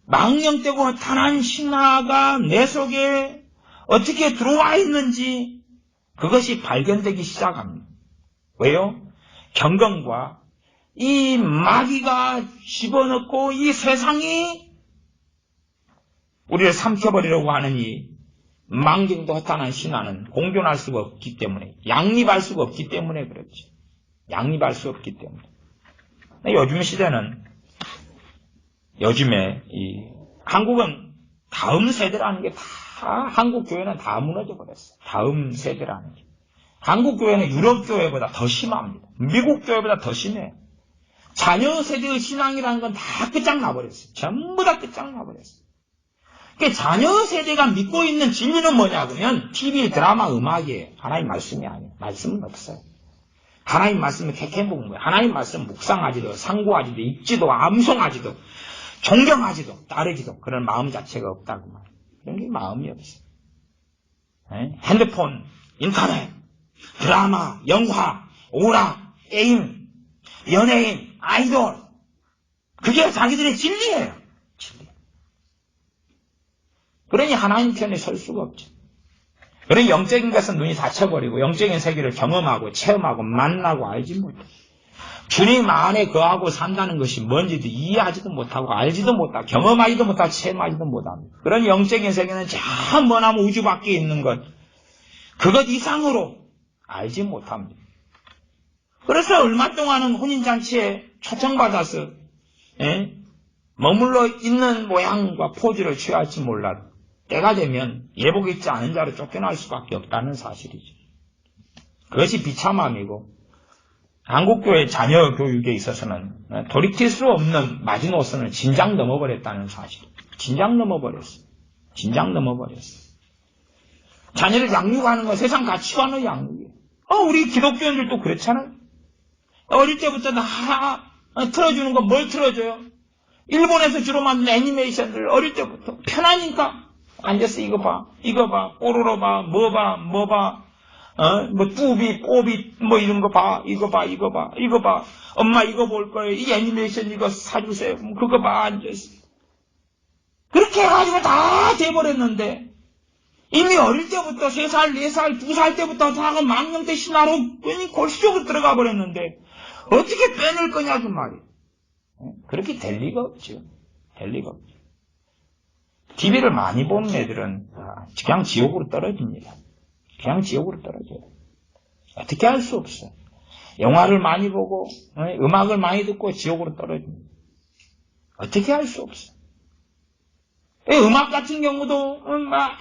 망령되고 허탄한 신화가 내 속에 어떻게 들어와 있는지 그것이 발견되기 시작합니다. 왜요? 경건과 이 마귀가 집어넣고 이 세상이 우리를 삼켜버리려고 하는 이 망령도 허탄한 신화는 공존할 수가 없기 때문에 양립할 수가 없기 때문에 그렇죠. 양립할 수 없기 때문에. 요즘 시대는 요즘에 한국은 다음 세대라는 게 다 한국 교회는 다 무너져 버렸어. 다음 세대라는 게. 한국 교회는 유럽 교회보다 더 심합니다. 미국 교회보다 더 심해. 자녀 세대의 신앙이라는 건 다 끝장나버렸어요. 전부 다 끝장나버렸어요. 그러니까 자녀 세대가 믿고 있는 진리는 뭐냐면 TV, 드라마, 음악이에요. 하나님 말씀이 아니에요. 말씀은 없어요. 하나님 말씀을 캐캐묵은 거예요. 하나님 말씀 묵상하지도 상고하지도 읽지도 암송하지도 존경하지도 따르지도 그런 마음 자체가 없다고 말이에요. 그런 게 마음이 없어요. 핸드폰, 인터넷, 드라마, 영화, 오락, 게임, 연예인, 아이돌 그게 자기들의 진리예요. 진리. 그러니 하나님 편에 설 수가 없죠. 그러니 영적인 것은 눈이 닫혀버리고 영적인 세계를 경험하고 체험하고 만나고 알지 못해. 주님 안에 거하고 산다는 것이 뭔지도 이해하지도 못하고 알지도 못하고 경험하지도 못하고 체험하지도 못합니다. 그런 영적인 세계는 저 머나먼 우주 밖에 있는 것 그것 이상으로 알지 못합니다. 그래서 얼마 동안은 혼인잔치에 초청받아서 머물러 있는 모양과 포즈를 취할지 몰라도 때가 되면 예복 입지 않은 자로 쫓겨날 수밖에 없다는 사실이죠. 그것이 비참함이고 한국교회 자녀 교육에 있어서는 돌이킬 수 없는 마지노선을 진작 넘어버렸다는 사실. 진작 넘어버렸어. 자녀를 양육하는 건 세상 가치관의 양육이에요. 우리 기독교인들도 그렇잖아요. 어릴 때부터 다 틀어주는 건 뭘 틀어줘요? 일본에서 주로 만든 애니메이션들 어릴 때부터 편하니까 앉아서 이거 봐, 뽀로로 봐, 뭐 봐, 뚜비, 뽀비, 이런 거 봐, 이거 봐. 엄마 이거 볼 거예요. 이 애니메이션 이거 사주세요. 그거 봐, 앉아서. 그렇게 해가지고 다 돼버렸는데, 이미 어릴 때부터 3살, 4살, 2살 때부터 다 망령대 신화로 괜히 골수적으로 들어가 버렸는데, 어떻게 빼낼 거냐, 그 말이에요. 그렇게 될 리가 없죠. TV를 많이 보는 애들은 그냥 지옥으로 떨어집니다. 어떻게 할 수 없어. 영화를 많이 보고 음악을 많이 듣고 지옥으로 떨어집니다. 어떻게 할 수 없어. 음악 같은 경우도 막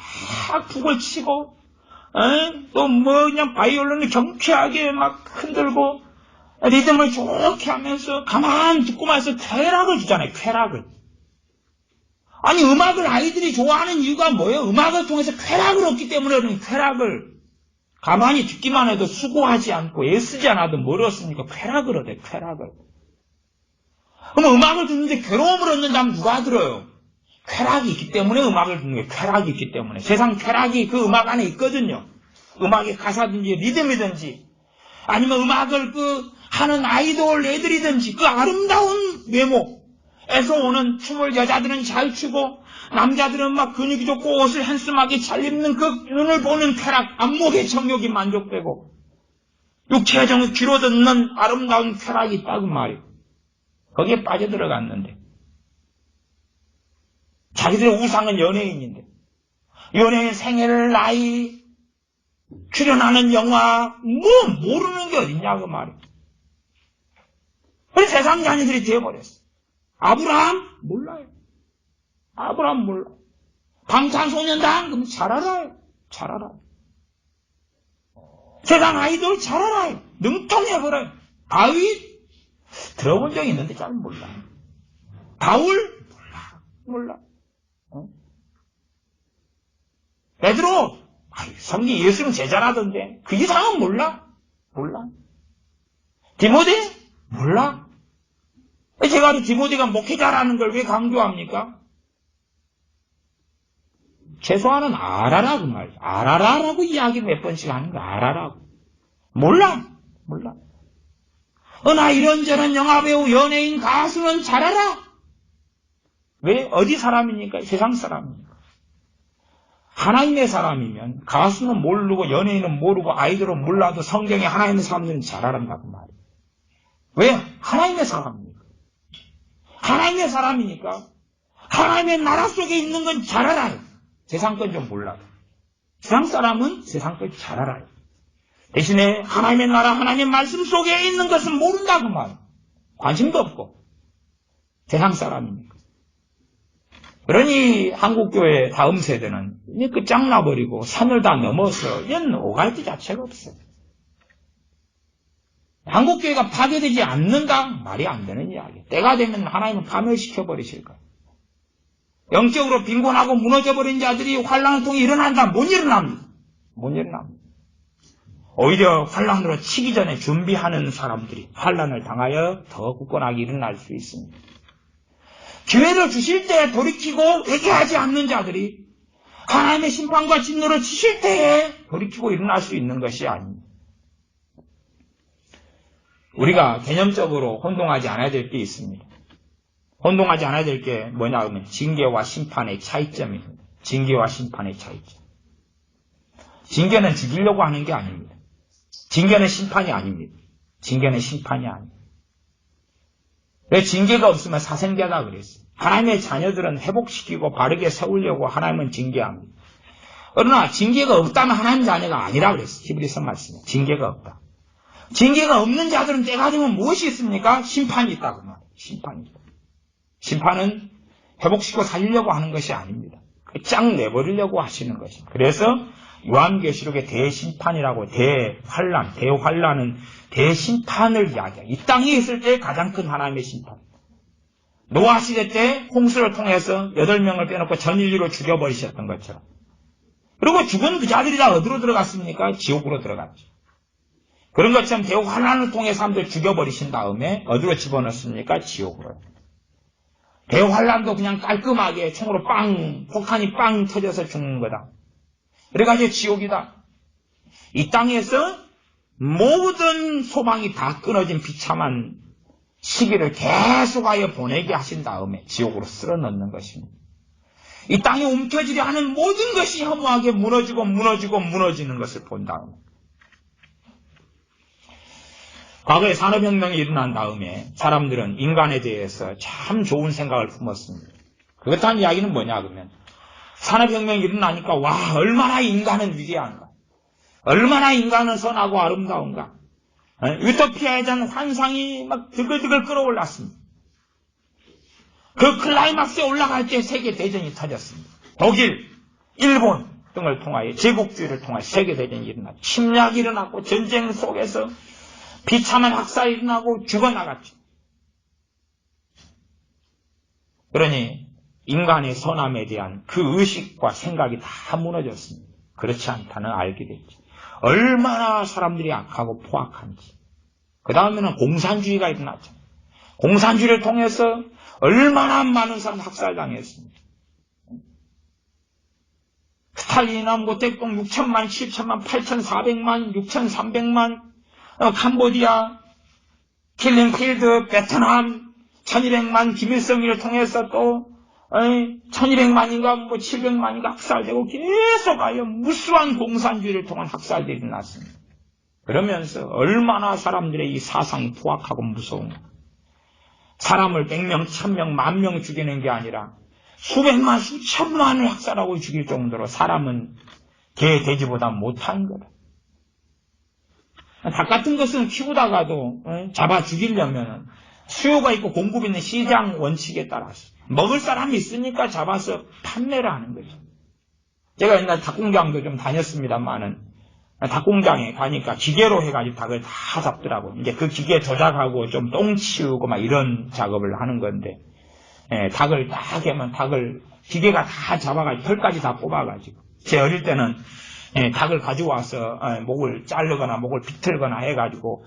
북을 치고 또 그냥 바이올린을 경쾌하게 막 흔들고 리듬을 좋게 하면서 가만 듣고만 해서 쾌락을 주잖아요. 쾌락을. 아니 음악을 아이들이 좋아하는 이유가 뭐예요? 음악을 통해서 쾌락을 얻기 때문에 그런 쾌락을 가만히 듣기만 해도 수고하지 않고 애쓰지 않아도 뭘 얻습니까? 쾌락을 얻어요. 쾌락을. 그럼 음악을 듣는데 괴로움을 얻는다면 누가 들어요? 쾌락이 있기 때문에 음악을 듣는 거예요. 쾌락이 있기 때문에. 세상 쾌락이 그 음악 안에 있거든요. 음악의 가사든지 리듬이든지 아니면 음악을 하는 아이돌 애들이든지 그 아름다운 외모에서 오는 춤을 여자들은 잘 추고 남자들은 막 근육이 좋고 옷을 한심하게 잘 입는 그 눈을 보는 쾌락, 안목의 정욕이 만족되고 육체의 정욕 귀로 듣는 아름다운 쾌락이 있다고 말이에요. 거기에 빠져들어갔는데 자기들의 우상은 연예인인데 연예인 생일, 나이, 출연하는 영화 모르는 게 어딨냐 그 말이에요. 그래서 세상 자녀들이 되어버렸어. 아브라함? 몰라요. 방탄소년단? 그럼 잘 알아요. 세상 아이돌 잘 알아요. 능통해버려요. 다윗? 들어본 적이 있는데 잘 몰라요. 바울? 몰라. 베드로? 성경 예수는 제자라던데 그 이상은 몰라. 디모데? 몰라. 제가 디모데가 목회자라는 걸 왜 강조합니까? 최소한은 알아라 그 말이야. 알아라라고 이야기 몇 번씩 하는 거 알아라고. 몰라. 나 이런저런 영화배우, 연예인, 가수는 잘 알아. 왜? 어디 사람입니까? 세상 사람입니까? 하나님의 사람이면 가수는 모르고 연예인은 모르고 아이돌은 몰라도 성경에 하나님의 사람들은 잘 알았다고 말이에요. 왜? 하나님의 사람입니까? 하나님의 사람이니까 하나님의 나라 속에 있는 건 잘 알아요. 세상 건 좀 몰라도. 세상 사람은 세상 건 잘 알아요. 대신에 하나님의 나라, 하나님의 말씀 속에 있는 것은 모른다고 말이에요. 관심도 없고. 세상 사람이니까. 그러니 한국교회 다음 세대는 이제 끝장나버리고 산을 다 넘어서 이런 오갈 데 자체가 없어요. 한국교회가 파괴되지 않는다? 말이 안 되는 이야기. 때가 되면 하나님은 파멸시켜버리실 거예요. 영적으로 빈곤하고 무너져버린 자들이 환란을 통해 일어난다? 못 일어납니다. 오히려 환란으로 치기 전에 준비하는 사람들이 환란을 당하여 더 굳건하게 일어날 수 있습니다. 기회를 주실 때 돌이키고 회개하지 않는 자들이 하나님의 심판과 진노를 주실 때에 돌이키고 일어날 수 있는 것이 아닙니다. 우리가 개념적으로 혼동하지 않아야 될 게 있습니다. 혼동하지 않아야 될 게 뭐냐 하면 징계와 심판의 차이점입니다. 징계는 죽이려고 하는 게 아닙니다. 징계는 심판이 아닙니다. 왜 징계가 없으면 사생계다 그랬어요. 하나님의 자녀들은 회복시키고 바르게 세우려고 하나님은 징계합니다. 그러나 징계가 없다면 하나님 자녀가 아니라 그랬어. 히브리서 말씀에. 징계가 없다. 징계가 없는 자들은 때가 되면 무엇이 있습니까? 심판이 있다고 말이에요. 심판이 있다. 심판은 회복시키고 살리려고 하는 것이 아닙니다. 짱 내버리려고 하시는 것입니다. 그래서 요한계시록의 대심판이라고 대환란은 대심판을 이야기해요. 이 땅에 있을 때 가장 큰 하나님의 심판. 노아 시대 때 홍수를 통해서 8명을 빼놓고 전 인류를 죽여버리셨던 것처럼. 그리고 죽은 그 자들이 다 어디로 들어갔습니까? 지옥으로 들어갔죠. 그런 것처럼 대환란을 통해 사람들 죽여버리신 다음에 어디로 집어넣습니까? 지옥으로. 대환란도 그냥 깔끔하게 총으로 폭탄이 빵 터져서 죽는 거다. 그래가지고 지옥이다. 이 땅에서 모든 소망이 다 끊어진 비참한 시기를 계속하여 보내게 하신 다음에 지옥으로 쓸어넣는 것입니다. 이 땅에 움켜쥐려 하는 모든 것이 허무하게 무너지는 것을 본 다음에 과거에 산업혁명이 일어난 다음에 사람들은 인간에 대해서 참 좋은 생각을 품었습니다. 그렇다는 이야기는 뭐냐 그러면 산업혁명이 일어나니까 와 얼마나 인간은 위대한가, 얼마나 인간은 선하고 아름다운가, 유토피아에 대한 환상이 막 드글드글 끌어올랐습니다. 그 클라이막스에 올라갈 때 세계대전이 터졌습니다. 독일, 일본 등을 통하여 제국주의를 통하여 세계대전이 일어났고 침략이 일어났고 전쟁 속에서 비참한 학살이 일어나고 죽어나갔죠. 그러니 인간의 선함에 대한 그 의식과 생각이 다 무너졌습니다. 그렇지 않다는 알게 됐죠. 얼마나 사람들이 악하고 포악한지. 그 다음에는 공산주의가 일어났죠. 공산주의를 통해서 얼마나 많은 사람 학살당했습니다. 스탈린이나 대공 6천만, 7천만, 8,400만, 6,300만, 캄보디아, 킬링필드, 베트남, 1200만 김일성을 통해서 또 1200만인가 700만인가 학살되고 계속하여 무수한 공산주의를 통한 학살들이 일어났습니다. 그러면서 얼마나 사람들의 이 사상이 포악하고 무서운가. 사람을 100명, 1000명, 10,000명 죽이는 게 아니라 수백만, 수천만을 학살하고 죽일 정도로 사람은 개, 돼지보다 못한 거다. 닭 같은 것은 키우다가도 잡아 죽이려면 수요가 있고 공급이 있는 시장 원칙에 따라서 먹을 사람이 있으니까 잡아서 판매를 하는 거죠. 제가 옛날 닭공장도 좀 다녔습니다만은 닭공장에 가니까 기계로 해가지고 닭을 다 잡더라고요. 이제 그 기계 조작하고 좀 똥 치우고 막 이런 작업을 하는 건데, 닭을 딱 하면 기계가 다 잡아가지고 털까지 다 뽑아가지고. 제 어릴 때는 닭을 가지고 와서 목을 자르거나 목을 비틀거나 해가지고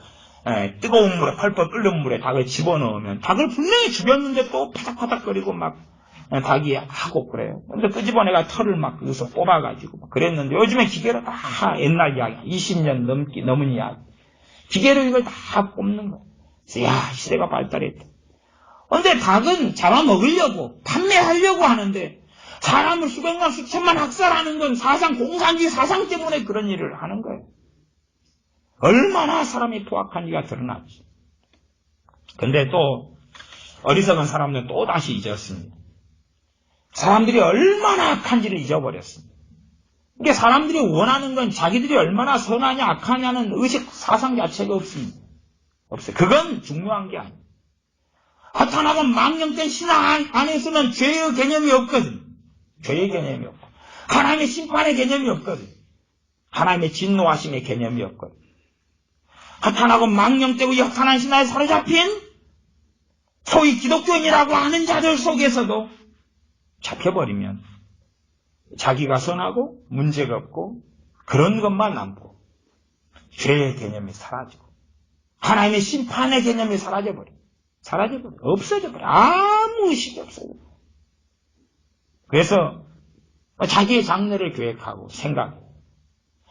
뜨거운 물에 펄펄 끓는 물에 닭을 집어넣으면 닭을 분명히 죽였는데 또 파닥파닥거리고 막 닭이 하고 그래요. 근데 끄집어내가 털을 막 여기서 뽑아가지고 막 그랬는데 요즘에 기계로 다 옛날 이야기 20년 넘은 이야기 기계로 이걸 다 뽑는 거예요. 그래서 야 시대가 발달했다. 근데 닭은 잡아먹으려고 판매하려고 하는데 사람을 수백만 수천만 학살하는 건 공산주의 사상 때문에 그런 일을 하는 거예요. 얼마나 사람이 포악한지가 드러났지. 근데 또 어리석은 사람들은 또 다시 잊었습니다. 사람들이 얼마나 악한지를 잊어버렸습니다. 이게 사람들이 원하는 건 자기들이 얼마나 선하냐 악하냐는 의식 사상 자체가 없습니다. 없어요. 그건 중요한 게 아니에요. 허탄하고 망령된 신앙 안에서는 죄의 개념이 없거든. 죄의 개념이 없고 하나님의 심판의 개념이 없거든. 하나님의 진노하심의 개념이 없거든. 허탄하고 망령되고 허탄한 신화에 사로잡힌 소위 기독교인이라고 하는 자들 속에서도 잡혀버리면 자기가 선하고 문제가 없고 그런 것만 남고 죄의 개념이 사라지고 하나님의 심판의 개념이 사라져버려. 없어져버려. 아무 의식이 없어져. 그래서 자기의 장래를 계획하고 생각해.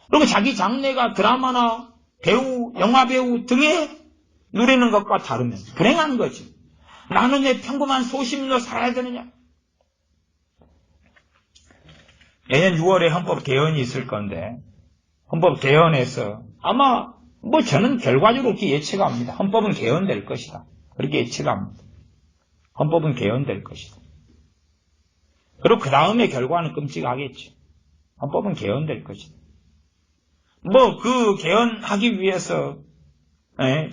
그리고 자기 장래가 드라마나 배우, 영화배우 등에 누리는 것과 다르면 불행한 거지. 나는 왜 평범한 소시민으로 살아야 되느냐? 내년 6월에 헌법 개헌이 있을 건데 헌법 개헌에서 아마 저는 결과적으로 그렇게 예측합니다. 헌법은 개헌될 것이다. 그렇게 예측합니다. 헌법은 개헌될 것이다. 그리고 그 다음에 결과는 끔찍하겠죠. 헌법은 개헌될 것이다. 뭐 그 개헌하기 위해서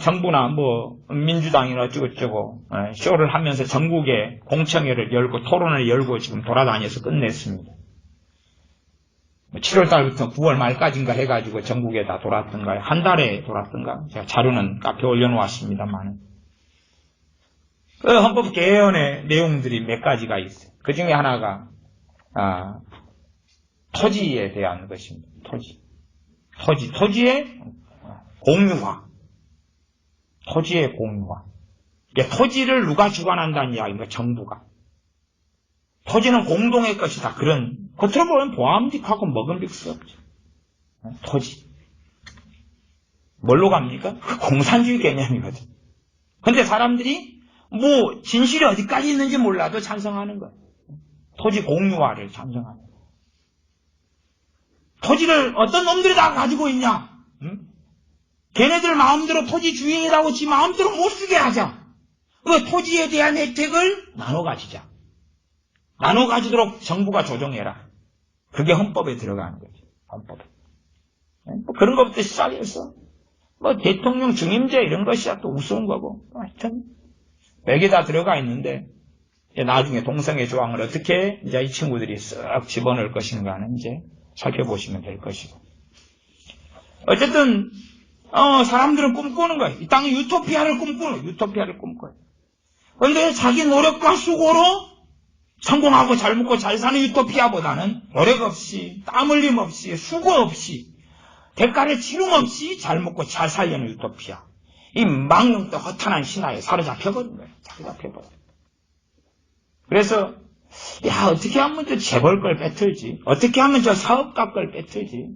정부나 뭐 민주당이나 어쩌고저쩌고 쇼를 하면서 전국에 공청회를 열고 토론을 열고 지금 돌아다녀서 끝냈습니다. 7월달부터 9월 말까지인가 해가지고 전국에 다 돌았던가요? 한 달에 돌았던가? 제가 자료는 카페에 올려놓았습니다만 그 헌법 개헌의 내용들이 몇 가지가 있어요. 그 중에 하나가 토지에 대한 것입니다. 토지의 공유화. 토지의 공유화. 토지를 누가 주관한다는 이야기인가? 정부가. 토지는 공동의 것이다. 그런 겉으로 보면 보암직하고 먹음직스럽죠. 토지. 뭘로 갑니까? 공산주의 개념이거든. 근데 사람들이 뭐 진실이 어디까지 있는지 몰라도 찬성하는 거예요. 토지 공유화를 찬성하는 거예요. 토지를 어떤 놈들이 다 가지고 있냐? 응? 걔네들 마음대로 토지 주인이라고 지 마음대로 못 쓰게 하자. 그 토지에 대한 혜택을 나눠 가지자. 나눠 가지도록 정부가 조정해라. 그게 헌법에 들어가는 거죠. 헌법에. 뭐 그런 것부터 시작해서 뭐 대통령 중임제 이런 것이야 또 우스운 거고. 하여튼 맥이 다 들어가 있는데 나중에 동성애 조항을 어떻게 이제 이 친구들이 쓱 집어넣을 것인가는 이제 살펴보시면 될 것이고. 어쨌든 사람들은 꿈꾸는 거예요. 이 땅의 유토피아를 꿈꿔요. 그런데 자기 노력과 수고로 성공하고 잘 먹고 잘 사는 유토피아보다는 노력 없이, 땀 흘림 없이, 수고 없이, 대가를 치름 없이 잘 먹고 잘 살려는 유토피아. 이 망령도 허탄한 신화에 사로잡혀버린 거예요. 사로잡혀버려. 그래서 어떻게 하면 저 재벌 걸 뺏을지, 어떻게 하면 저 사업가 걸 뺏을지.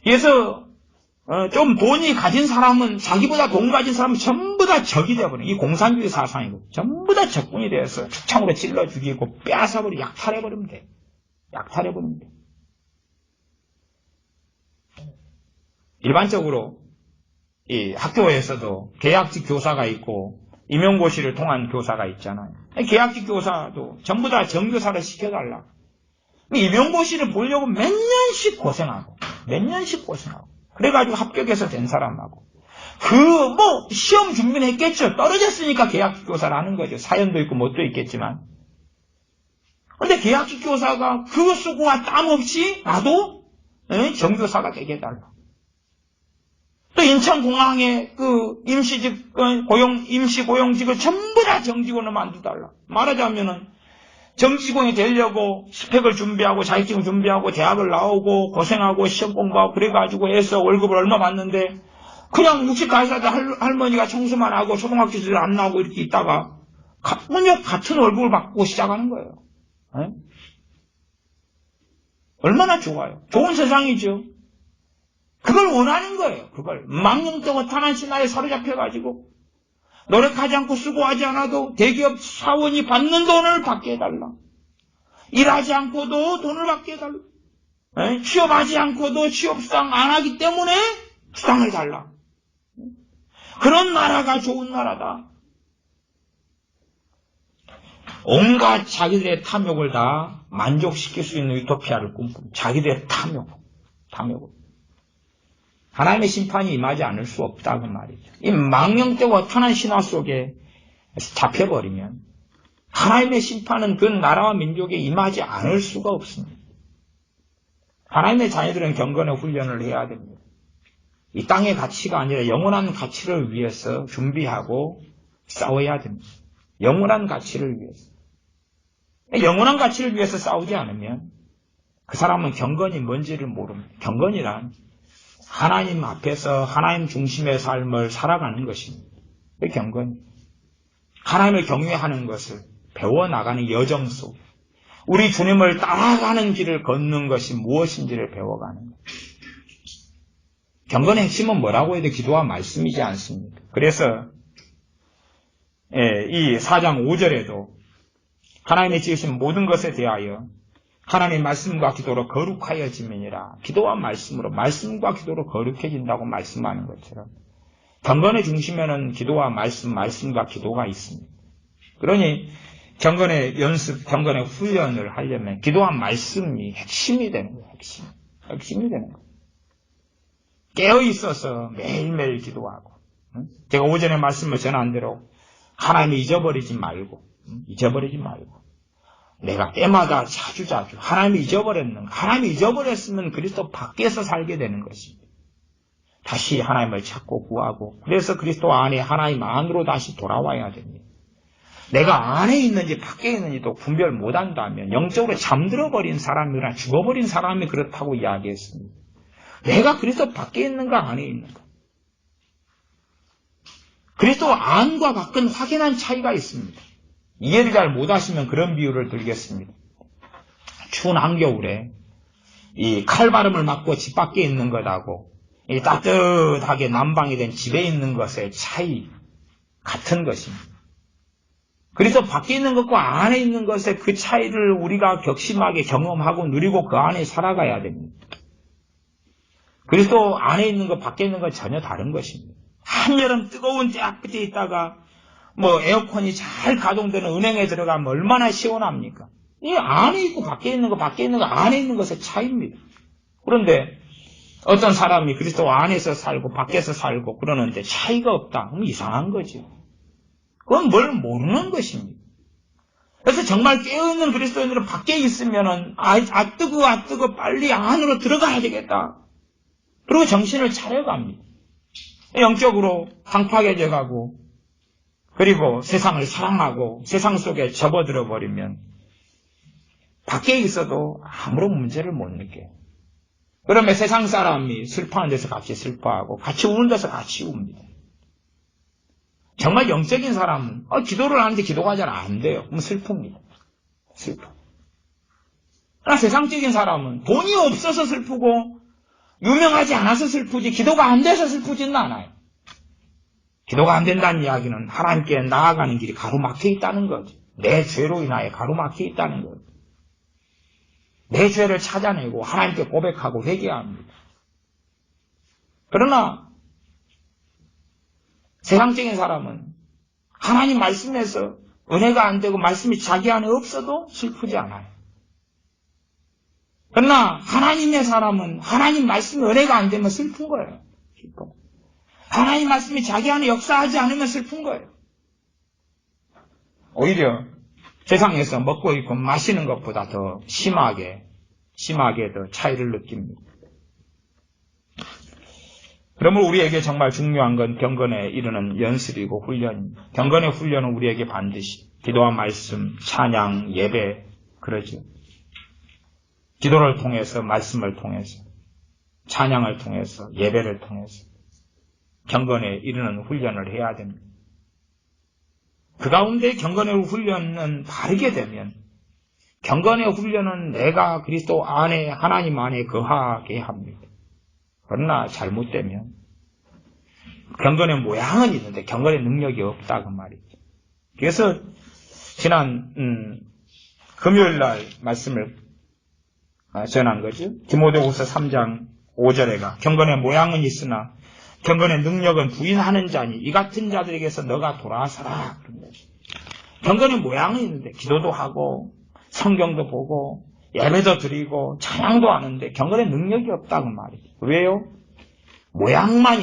그래서 좀 돈이 가진 사람은, 자기보다 돈 가진 사람은 전부 다 적이 되어버려. 이 공산주의 사상이고 전부 다 적군이 되어서 축창으로 찔러 죽이고 빼앗아버리고 약탈해버리면 돼. 일반적으로 이 학교에서도 계약직 교사가 있고 임용고시를 통한 교사가 있잖아요. 계약직 교사도 전부 다 정교사를 시켜달라. 임용고시를 보려고 몇 년씩 고생하고 그래가지고 합격해서 된 사람하고 시험 준비는 했겠죠. 떨어졌으니까 계약직 교사를 하는 거죠. 사연도 있고 뭣도 있겠지만. 근데 계약직 교사가 그 수고와 땀 없이 나도 정교사가 되게 해달라. 또 인천공항에 그 임시고용직을 전부 다 정직원으로 만들어달라. 말하자면은 정직원이 되려고 스펙을 준비하고 자격증을 준비하고 대학을 나오고 고생하고 시험 공부하고 그래가지고 해서 월급을 얼마 받는데 그냥 60가이사들 할머니가 청소만 하고 초등학교들 안 나오고 이렇게 있다가 같은 월급을 받고 시작하는 거예요. 얼마나 좋아요. 좋은 세상이죠. 그걸 원하는 거예요. 그걸 망령되고 허탄한 신화에 사로잡혀가지고 노력하지 않고 수고하지 않아도 대기업 사원이 받는 돈을 받게 해달라. 일하지 않고도 돈을 받게 해달라. 취업하지 않고도 취업수당 안 하기 때문에 수당을 달라. 그런 나라가 좋은 나라다. 온갖 자기들의 탐욕을 다 만족시킬 수 있는 유토피아를 꿈꿉니다. 자기들의 탐욕을. 하나님의 심판이 임하지 않을 수 없다 그 말이죠. 이 망령되고 허탄한 신화 속에 잡혀버리면 하나님의 심판은 그 나라와 민족에 임하지 않을 수가 없습니다. 하나님의 자녀들은 경건의 훈련을 해야 됩니다. 이 땅의 가치가 아니라 영원한 가치를 위해서 준비하고 싸워야 됩니다. 영원한 가치를 위해서. 영원한 가치를 위해서 싸우지 않으면 그 사람은 경건이 뭔지를 모릅니다. 경건이란 하나님 앞에서 하나님 중심의 삶을 살아가는 것입니다. 그 경건이. 하나님을 경외하는 것을 배워나가는 여정 속 우리 주님을 따라가는 길을 걷는 것이 무엇인지를 배워가는 거예요. 경건의 핵심은 뭐라고 해도 기도와 말씀이지 않습니까? 그래서 이 4장 5절에도 하나님의 지으신 모든 것에 대하여 하나님의 말씀과 기도로 거룩하여지면이라. 기도와 말씀으로, 말씀과 기도로 거룩해진다고 말씀하는 것처럼 경건의 중심에는 기도와 말씀, 말씀과 기도가 있습니다. 그러니 경건의 연습, 경건의 훈련을 하려면 기도한 말씀이 핵심이 되는 거예요. 핵심이 되는 거예요. 깨어 있어서 매일매일 기도하고, 제가 오전에 말씀을 전한 대로 하나님을 잊어버리지 말고, 내가 때마다 자주 하나님을 잊어버렸는가? 하나님을 잊어버렸으면 그리스도 밖에서 살게 되는 것입니다. 다시 하나님을 찾고 구하고, 그래서 그리스도 안에 하나님 안으로 다시 돌아와야 됩니다. 내가 안에 있는지 밖에 있는지도 분별 못한다면 영적으로 잠들어버린 사람이나 죽어버린 사람이 그렇다고 이야기했습니다. 내가 그리스도 밖에 있는가 안에 있는가? 그리스도 안과 밖은 확연한 차이가 있습니다. 이해를 잘 못하시면 그런 비유를 들겠습니다. 추운 한겨울에 이 칼바람을 맞고 집 밖에 있는 것하고 이 따뜻하게 난방이 된 집에 있는 것의 차이 같은 것입니다. 그래서 밖에 있는 것과 안에 있는 것의 그 차이를 우리가 격심하게 경험하고 누리고 그 안에 살아가야 됩니다. 그리스도 안에 있는 것 밖에 있는 건 전혀 다른 것입니다. 한여름 뜨거운 쫙 끝에 있다가 에어컨이 잘 가동되는 은행에 들어가면 얼마나 시원합니까? 이 안에 있고 밖에 있는 것 안에 있는 것의 차이입니다. 그런데 어떤 사람이 그리스도 안에서 살고 밖에서 살고 그러는데 차이가 없다. 그럼 이상한 거죠. 그건 뭘 모르는 것입니다. 그래서 정말 깨어있는 그리스도인들은 밖에 있으면은 뜨거 빨리 안으로 들어가야 되겠다. 그리고 정신을 차려갑니다. 영적으로 강팍해져 가고 그리고 세상을 사랑하고 세상 속에 접어들어 버리면 밖에 있어도 아무런 문제를 못 느껴요. 그러면 세상 사람이 슬퍼하는 데서 같이 슬퍼하고 같이 우는 데서 같이 웁니다. 정말 영적인 사람은 기도를 하는데 기도가 잘 안 돼요. 그럼 슬픕니다. 그러나 세상적인 사람은 돈이 없어서 슬프고 유명하지 않아서 슬프지 기도가 안 돼서 슬프지는 않아요. 기도가 안 된다는 이야기는 하나님께 나아가는 길이 가로막혀 있다는 거죠. 내 죄로 인하여 가로막혀 있다는 거죠. 내 죄를 찾아내고 하나님께 고백하고 회개합니다. 그러나 세상적인 사람은 하나님 말씀에서 은혜가 안 되고 말씀이 자기 안에 없어도 슬프지 않아요. 그러나 하나님의 사람은 하나님 말씀이 은혜가 안 되면 슬픈 거예요. 하나님 말씀이 자기 안에 역사하지 않으면 슬픈 거예요. 오히려 세상에서 먹고 있고 마시는 것보다 더 심하게 더 차이를 느낍니다. 그러면 우리에게 정말 중요한 건 경건에 이르는 연습이고 훈련입니다. 경건의 훈련은 우리에게 반드시 기도와 말씀, 찬양, 예배 그러죠. 기도를 통해서 말씀을 통해서 찬양을 통해서 예배를 통해서 경건에 이르는 훈련을 해야 됩니다. 그 가운데 경건의 훈련은 바르게 되면 경건의 훈련은 내가 그리스도 안에 하나님 안에 거하게 합니다. 그러나 잘못되면 경건의 모양은 있는데 경건의 능력이 없다 그 말이죠. 그래서 지난 금요일날 말씀을 전한 거죠. 디모데후서 3장 5절에가 경건의 모양은 있으나 경건의 능력은 부인하는 자니 이 같은 자들에게서 너가 돌아서라 그런 거죠. 경건의 모양은 있는데 기도도 하고 성경도 보고 예배도 드리고 찬양도 하는데 경건의 능력이 없다고 말이죠. 왜요? 모양만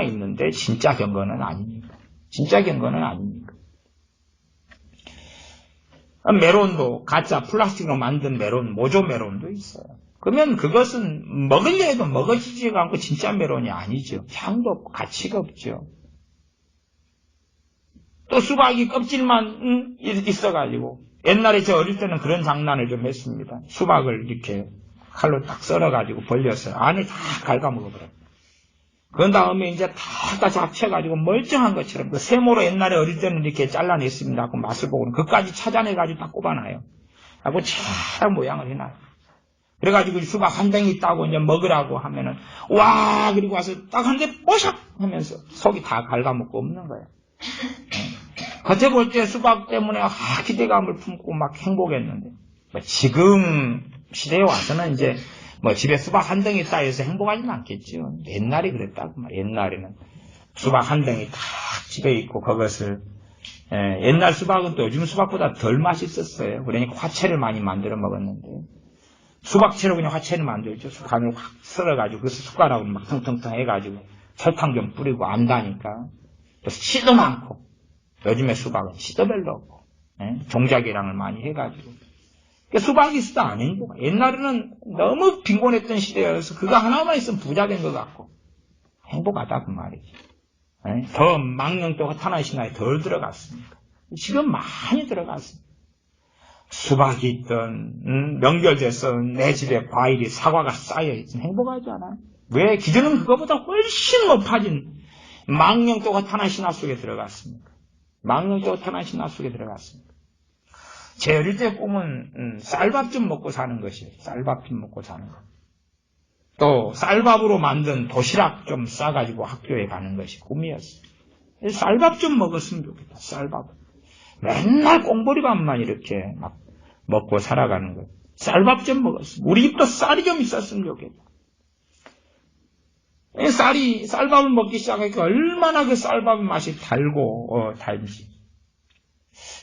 있는데 진짜 경건은 아닙니까? 진짜 경건은 아닙니까? 메론도 가짜 플라스틱으로 만든 메론, 모조 메론도 있어요. 그러면 그것은 먹으려 해도 먹어지지가 않고 진짜 메론이 아니죠. 향도 없고 가치가 없죠. 또 수박이 껍질만 있어가지고 옛날에 저 어릴 때는 그런 장난을 좀 했습니다. 수박을 이렇게 칼로 딱 썰어가지고 벌려서 안에 다 갉아먹어버려요. 그런 다음에 이제 다 잡채가지고 멀쩡한 것처럼 그 세모로 옛날에 어릴 때는 이렇게 잘라냈습니다 하고 맛을 보고는 그까지 찾아내가지고 딱 꼽아놔요. 하고 잘 모양을 해놔요. 그래가지고 수박 한 덩이 따고 이제 먹으라고 하면은 와 그리고 와서 딱 한 대 뽀샥 하면서 속이 다 갉아먹고 없는 거예요. 겉에 볼 때 수박 때문에 기대감을 품고 막 행복했는데 지금 시대에 와서는 이제 집에 수박 한 덩이 따여서 행복하지는 않겠죠. 옛날에 그랬다고 말이에요. 옛날에는 수박 한 덩이 딱 집에 있고 그것을 옛날 수박은 또 요즘 수박보다 덜 맛있었어요. 그러니까 화채를 많이 만들어 먹었는데 수박채로 그냥 화채를 만들죠. 수박을 확 썰어가지고 그래서 숟가락으로 막 텅텅텅 해가지고 설탕 좀 뿌리고 안다니까. 그래서 씨도 많고 요즘에 수박은 씨도 별로 없고 종자계량을 많이 해가지고 그러니까 수박이 있어도 안 행복해. 옛날에는 너무 빈곤했던 시대여서 그거 하나만 있으면 부자 된 것 같고 행복하다 그 말이지. 더 망령도 허탄한 신화에 덜 들어갔습니다. 지금 많이 들어갔습니다. 수박이 있던 명절 돼서 내 집에 과일이 사과가 쌓여있으면 행복하지 않아요? 왜? 기준은 그거보다 훨씬 높아진 망령도 허탄한 신화 속에 들어갔습니다. 망령도 허탄한 신화 속에 들어갔습니다. 제 어릴 때 꿈은 쌀밥 좀 먹고 사는 것이에요. 쌀밥 좀 먹고 사는 것. 또 쌀밥으로 만든 도시락 좀 싸가지고 학교에 가는 것이 꿈이었어요. 쌀밥 좀 먹었으면 좋겠다. 쌀밥. 맨날 꽁보리밥만 이렇게 막 먹고 살아가는 거예요. 쌀밥 좀 먹었으면. 우리 집도 쌀이 좀 있었으면 좋겠다. 쌀밥을 먹기 시작하니까 얼마나 그 쌀밥의 맛이 달고 달지.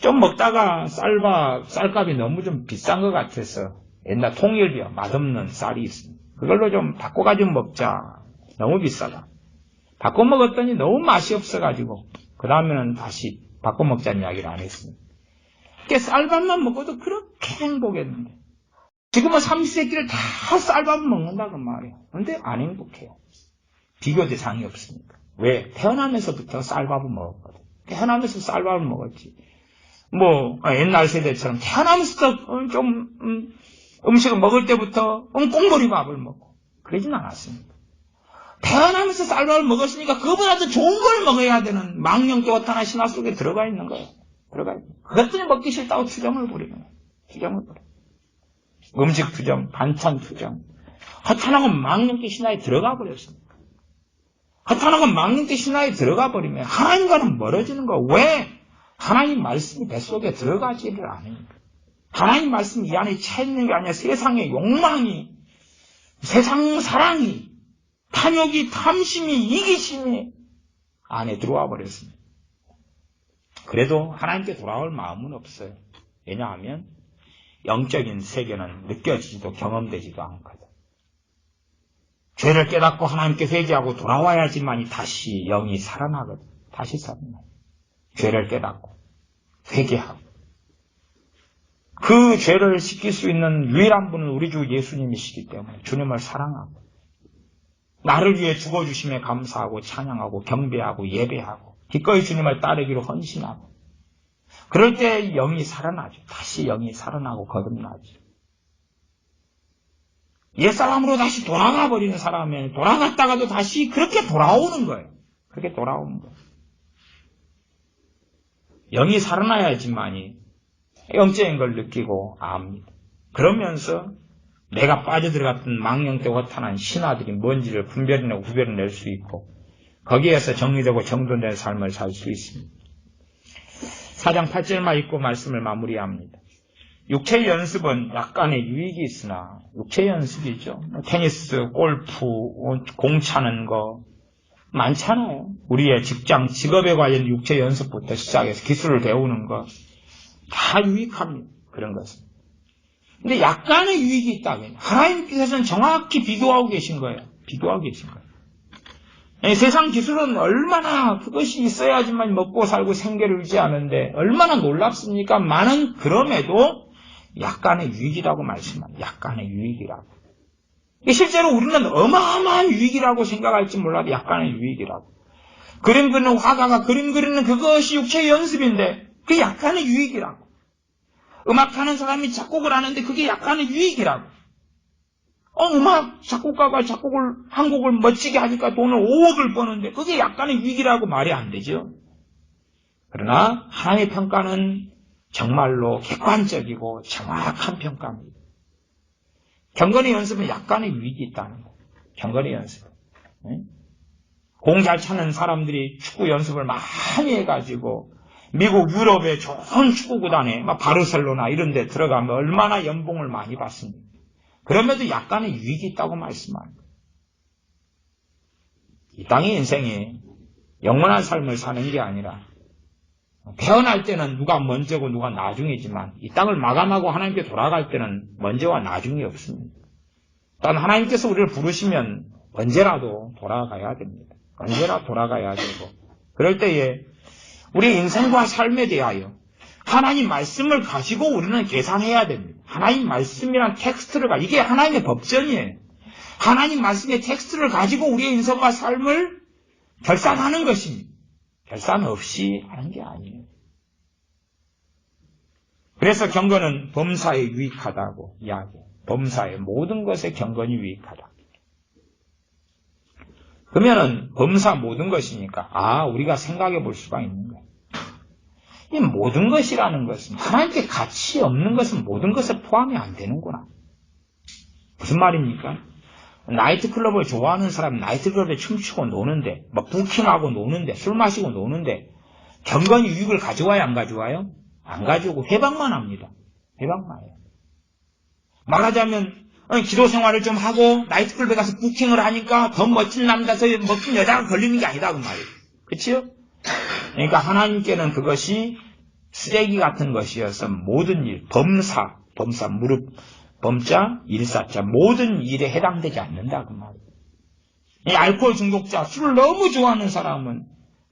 좀 먹다가 쌀값이 너무 좀 비싼 것 같아서 옛날 통일비요. 맛없는 쌀이 있습니다. 그걸로 좀 바꿔가지고 먹자. 너무 비싸다. 바꿔 먹었더니 너무 맛이 없어가지고 그 다음에는 다시 바꿔 먹자는 이야기를 안 했습니다. 쌀밥만 먹어도 그렇게 행복했는데 지금은 삼시세끼를 다 쌀밥을 먹는다 그 말이에요. 그런데 안 행복해요. 비교 대상이 없으니까. 왜? 태어나면서부터 쌀밥을 먹었거든. 태어나면서 쌀밥을 먹었지. 옛날 세대처럼 태어나면서 좀 음식을 먹을 때부터 꽁보리밥을 먹고 그러진 않았습니다. 태어나면서 쌀밥을 먹었으니까 그거보다 더 좋은 걸 먹어야 되는 망령도 허탄한 신화 속에 들어가 있는 거예요. 그것들이 먹기 싫다고 투정을 부리는 거예요. 투정을 부려. 음식 투정, 반찬 투정. 허탄하고 망령도 신화에 들어가 버렸습니다. 허탄하고 망령도 신화에 들어가 버리면 하나님과는 멀어지는 거. 왜? 하나님 말씀이 뱃속에 들어가지를 않으니까. 하나님 말씀이 이 안에 차 있는 게 아니라 세상의 욕망이, 세상 사랑이, 탐욕이, 탐심이, 이기심이 안에 들어와 버렸습니다. 그래도 하나님께 돌아올 마음은 없어요. 왜냐하면 영적인 세계는 느껴지지도 경험되지도 않거든. 죄를 깨닫고 하나님께 회개하고 돌아와야지만이 다시 영이 살아나거든. 다시 살아나요. 죄를 깨닫고 회개하고 그 죄를 씻길 수 있는 유일한 분은 우리 주 예수님이시기 때문에 주님을 사랑하고 나를 위해 죽어주심에 감사하고 찬양하고 경배하고 예배하고 기꺼이 주님을 따르기로 헌신하고 그럴 때 영이 살아나죠. 다시 영이 살아나고 거듭나죠. 옛사람으로 다시 돌아가 버리는 사람은 돌아갔다가도 다시 그렇게 돌아오는 거예요. 그렇게 돌아오는 거예요. 영이 살아나야지만이 영적인 걸 느끼고 압니다. 그러면서 내가 빠져들어갔던 망령되고 허탄한 신화들이 뭔지를 분별해내고 구별해낼 수 있고 거기에서 정리되고 정돈된 삶을 살 수 있습니다. 4장 8절만 읽고 말씀을 마무리합니다. 육체 연습은 약간의 유익이 있으나 육체 연습이죠. 테니스, 골프, 공 차는 거 많잖아요. 우리의 직장, 직업에 관련 육체 연습부터 시작해서 기술을 배우는 거 다 유익합니다. 그런 것은. 근데 약간의 유익이 있다면 하나님께서는 정확히 비교하고 계신 거예요. 비교하고 계신 거예요. 세상 기술은 얼마나 그것이 있어야지만 먹고 살고 생계를 유지하는데 얼마나 놀랍습니까? 많은 그럼에도 약간의 유익이라고 말씀합니다. 약간의 유익이라고. 실제로 우리는 어마어마한 유익이라고 생각할지 몰라도 약간의 유익이라고. 그림 그리는 화가가 그림 그리는 그것이 육체의 연습인데 그게 약간의 유익이라고. 음악하는 사람이 작곡을 하는데 그게 약간의 유익이라고. 음악 작곡가가 한 곡을 멋지게 하니까 돈을 5억을 버는데 그게 약간의 유익이라고 말이 안 되죠. 그러나 하나님의 평가는 정말로 객관적이고 정확한 평가입니다. 경건의 연습은 약간의 유익이 있다는 거예요. 경건의 연습. 공 잘 차는 사람들이 축구 연습을 많이 해가지고 미국, 유럽의 좋은 축구구단에 바르셀로나 이런 데 들어가면 얼마나 연봉을 많이 받습니다. 그럼에도 약간의 유익이 있다고 말씀합니다. 이 땅의 인생이 영원한 삶을 사는 게 아니라 태어날 때는 누가 먼저고 누가 나중이지만 이 땅을 마감하고 하나님께 돌아갈 때는 먼저와 나중이 없습니다. 단 하나님께서 우리를 부르시면 언제라도 돌아가야 됩니다. 언제나 돌아가야 되고 그럴 때에 우리 인생과 삶에 대하여 하나님 말씀을 가지고 우리는 계산해야 됩니다. 하나님 말씀이란 텍스트를 이게 하나님의 법전이에요. 하나님 말씀의 텍스트를 가지고 우리의 인생과 삶을 결산하는 것입니다. 결산 없이 하는 게 아니에요. 그래서 경건은 범사에 유익하다고 이야기해요. 범사의 모든 것에 경건이 유익하다. 그러면은 범사 모든 것이니까 우리가 생각해 볼 수가 있는 거예요. 이 모든 것이라는 것은 하나님께 가치 없는 것은 모든 것에 포함이 안 되는구나. 무슨 말입니까? 나이트클럽을 좋아하는 사람은 나이트클럽에 춤추고 노는데 부킹하고 노는데 술 마시고 노는데 경건이 유익을 가져와요? 안 가져와요? 안 가져오고 회방만 합니다. 회방만 해요. 말하자면 기도 생활을 좀 하고 나이트클럽에 가서 부킹을 하니까 더 멋진 남자서 멋진 여자가 걸리는 게 아니다 그 말이에요. 그렇죠? 그러니까 하나님께는 그것이 쓰레기 같은 것이어서 모든 일, 범사 무릎 범자, 일사자 모든 일에 해당되지 않는다 그 말이에요. 이 알코올 중독자, 술을 너무 좋아하는 사람은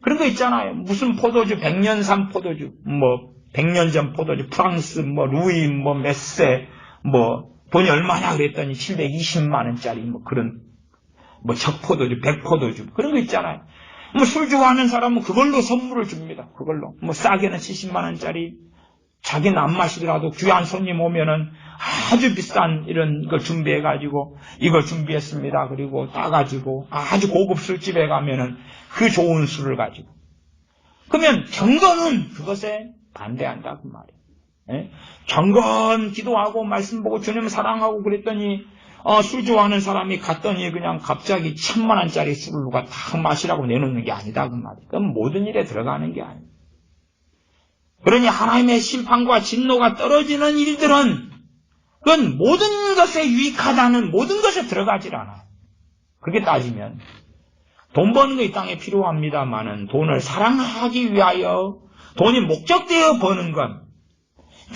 그런 거 있잖아요. 무슨 포도주, 100년산 포도주, 100년 전 포도주, 프랑스, 루이, 메세, 돈이 얼마냐 그랬더니 720만 원짜리 그런 적포도주, 백포도주 그런 거 있잖아요. 술 좋아하는 사람은 그걸로 선물을 줍니다. 그걸로 싸게는 70만 원짜리 자기는 안 마시더라도 귀한 손님 오면은 아주 비싼 이런 걸 준비해가지고 이걸 준비했습니다. 그리고 따가지고 아주 고급 술집에 가면은 그 좋은 술을 가지고 그러면 경건은 그것에 반대한다 그 말이에요. 예? 경건 기도하고 말씀 보고 주님 사랑하고 그랬더니 술 좋아하는 사람이 갔더니 그냥 갑자기 1000만 원짜리 술을 누가 다 마시라고 내놓는 게 아니다 그 말이에요. 그건 모든 일에 들어가는 게 아니에요. 그러니 하나님의 심판과 진노가 떨어지는 일들은 그건 모든 것에 유익하다는 모든 것에 들어가질 않아요. 그렇게 따지면 돈 버는 거 이 땅에 필요합니다마는 돈을 사랑하기 위하여 돈이 목적되어 버는 건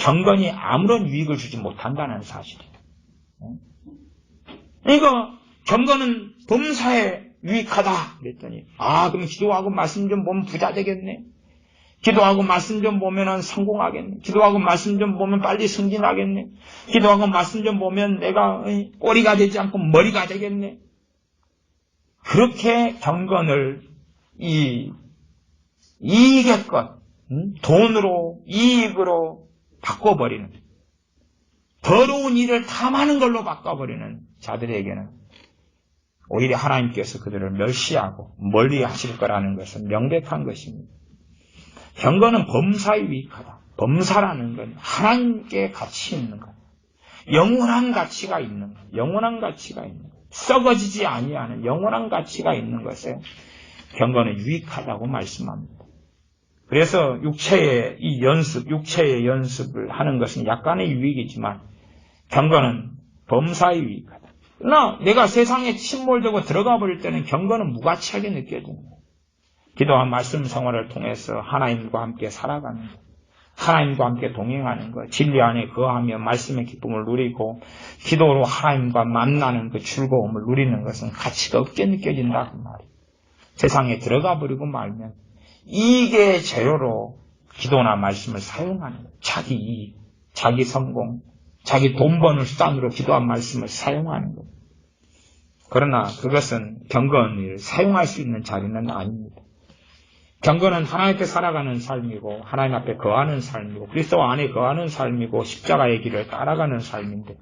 경건이 아무런 유익을 주지 못한다는 사실이에요. 그러니까 경건은 범사에 유익하다 그랬더니 그럼 기도하고 말씀 좀 보면 부자 되겠네. 기도하고 말씀 좀 보면 성공하겠네. 기도하고 말씀 좀 보면 빨리 승진하겠네. 기도하고 말씀 좀 보면 내가 꼬리가 되지 않고 머리가 되겠네. 그렇게 경건을 이익의껏 돈으로 이익으로 바꿔버리는 더러운 일을 탐하는 걸로 바꿔버리는 자들에게는 오히려 하나님께서 그들을 멸시하고 멀리 하실 거라는 것은 명백한 것입니다. 경건은 범사에 유익하다. 범사라는 건 하나님께 가치 있는 것. 영원한 가치가 있는 것. 영원한 가치가 있는 것. 썩어지지 아니하는 영원한 가치가 있는 것에 경건은 유익하다고 말씀합니다. 그래서 육체의 연습을 하는 것은 약간의 유익이지만 경건은 범사에 유익하다. 그러나 내가 세상에 침몰되고 들어가 버릴 때는 경건은 무가치하게 느껴집니다. 기도와 말씀 생활을 통해서 하나님과 함께 살아가는 것, 하나님과 함께 동행하는 것, 진리 안에 거하며 말씀의 기쁨을 누리고 기도로 하나님과 만나는 그 즐거움을 누리는 것은 가치가 없게 느껴진다 그 말이에요. 세상에 들어가 버리고 말면 이익의 재료로 기도나 말씀을 사용하는 것, 자기 이익, 자기 성공, 자기 돈 버는 수단으로 기도와 말씀을 사용하는 것. 그러나 그것은 경건을 사용할 수 있는 자리는 아닙니다. 경건은 하나님 앞에 살아가는 삶이고 하나님 앞에 거하는 삶이고 그리스도 안에 거하는 삶이고 십자가의 길을 따라가는 삶인데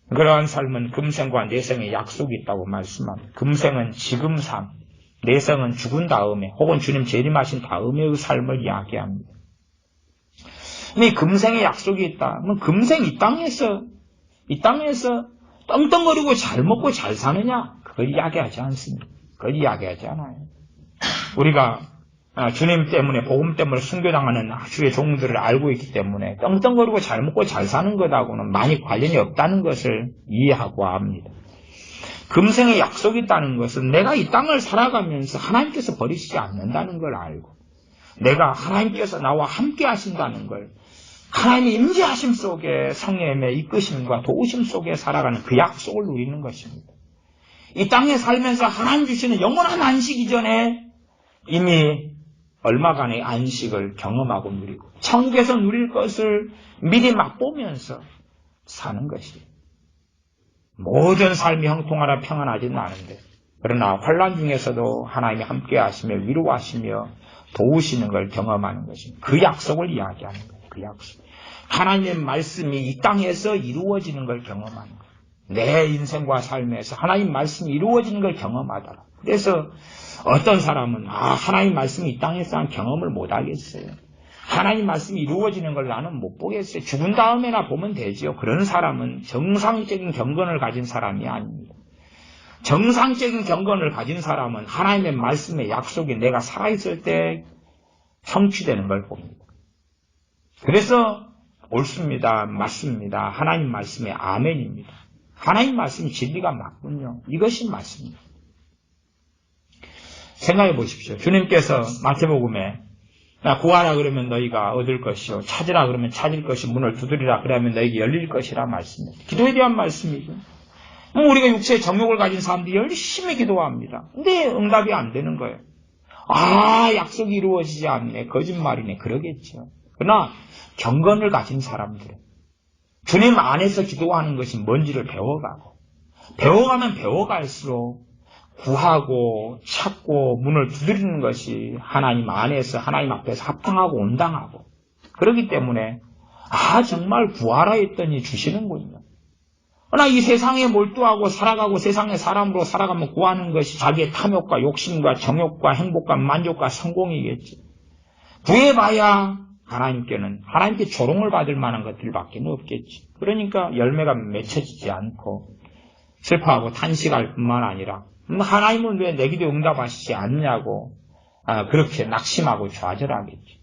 그러한 삶은 금생과 내생의 약속이 있다고 말씀합니다. 금생은 지금 삶, 내생은 죽은 다음에 혹은 주님 재림하신 다음의 삶을 이야기합니다. 이 금생의 약속이 있다. 그럼 금생 이 땅에서 떵떵거리고 잘 먹고 잘 사느냐? 그걸 이야기하지 않습니다. 그걸 이야기하지 않아요. 우리가 주님 때문에 복음 때문에 순교당하는 주의 종들을 알고 있기 때문에 떵떵거리고 잘 먹고 잘 사는 것하고는 많이 관련이 없다는 것을 이해하고 합니다. 금생의 약속이 있다는 것은 내가 이 땅을 살아가면서 하나님께서 버리시지 않는다는 걸 알고 내가 하나님께서 나와 함께 하신다는 걸, 하나님의 임재하심 속에 성령의 이끄심과 도우심 속에 살아가는 그 약속을 누리는 것입니다. 이 땅에 살면서 하나님 주시는 영원한 안식 이전에 이미 얼마간의 안식을 경험하고 누리고 천국에서 누릴 것을 미리 맛보면서 사는 것이에요. 모든 삶이 형통하라 평안하지는 않은데, 그러나 환난 중에서도 하나님이 함께 하시며 위로하시며 도우시는 걸 경험하는 것입니다. 그 약속을 이야기하는 거예요. 그 약속. 하나님의 말씀이 이 땅에서 이루어지는 걸 경험하는 거예요. 내 인생과 삶에서 하나님 말씀이 이루어지는 걸 경험하더라. 그래서 어떤 사람은 하나님 말씀이 이 땅에서 경험을 못하겠어요. 하나님 말씀이 이루어지는 걸 나는 못 보겠어요. 죽은 다음에나 보면 되지요. 그런 사람은 정상적인 경건을 가진 사람이 아닙니다. 정상적인 경건을 가진 사람은 하나님의 말씀의 약속이 내가 살아있을 때 성취되는 걸 봅니다. 그래서 옳습니다. 맞습니다. 하나님 말씀의 아멘입니다. 하나님 말씀이 진리가 맞군요. 이것이 맞습니다. 생각해 보십시오. 주님께서 마태복음에 구하라 그러면 너희가 얻을 것이요, 찾으라 그러면 찾을 것이, 문을 두드리라 그러면 너희에게 열릴 것이라 말씀입니다. 기도에 대한 말씀이죠. 우리가 육체의 정욕을 가진 사람들이 열심히 기도합니다. 근데 응답이 안 되는 거예요. 약속이 이루어지지 않네, 거짓말이네, 그러겠죠. 그러나 경건을 가진 사람들은 주님 안에서 기도하는 것이 뭔지를 배워가면 배워갈수록 구하고 찾고 문을 두드리는 것이 하나님 안에서, 하나님 앞에서 합당하고 온당하고, 그렇기 때문에 정말 구하라 했더니 주시는군요. 그러나 이 세상에 몰두하고 살아가고 세상의 사람으로 살아가면 구하는 것이 자기의 탐욕과 욕심과 정욕과 행복과 만족과 성공이겠지. 구해봐야 하나님께 조롱을 받을 만한 것들밖에 없겠지. 그러니까 열매가 맺혀지지 않고 슬퍼하고 탄식할 뿐만 아니라 하나님은 왜 내 기도에 응답하시지 않냐고 그렇게 낙심하고 좌절하겠지.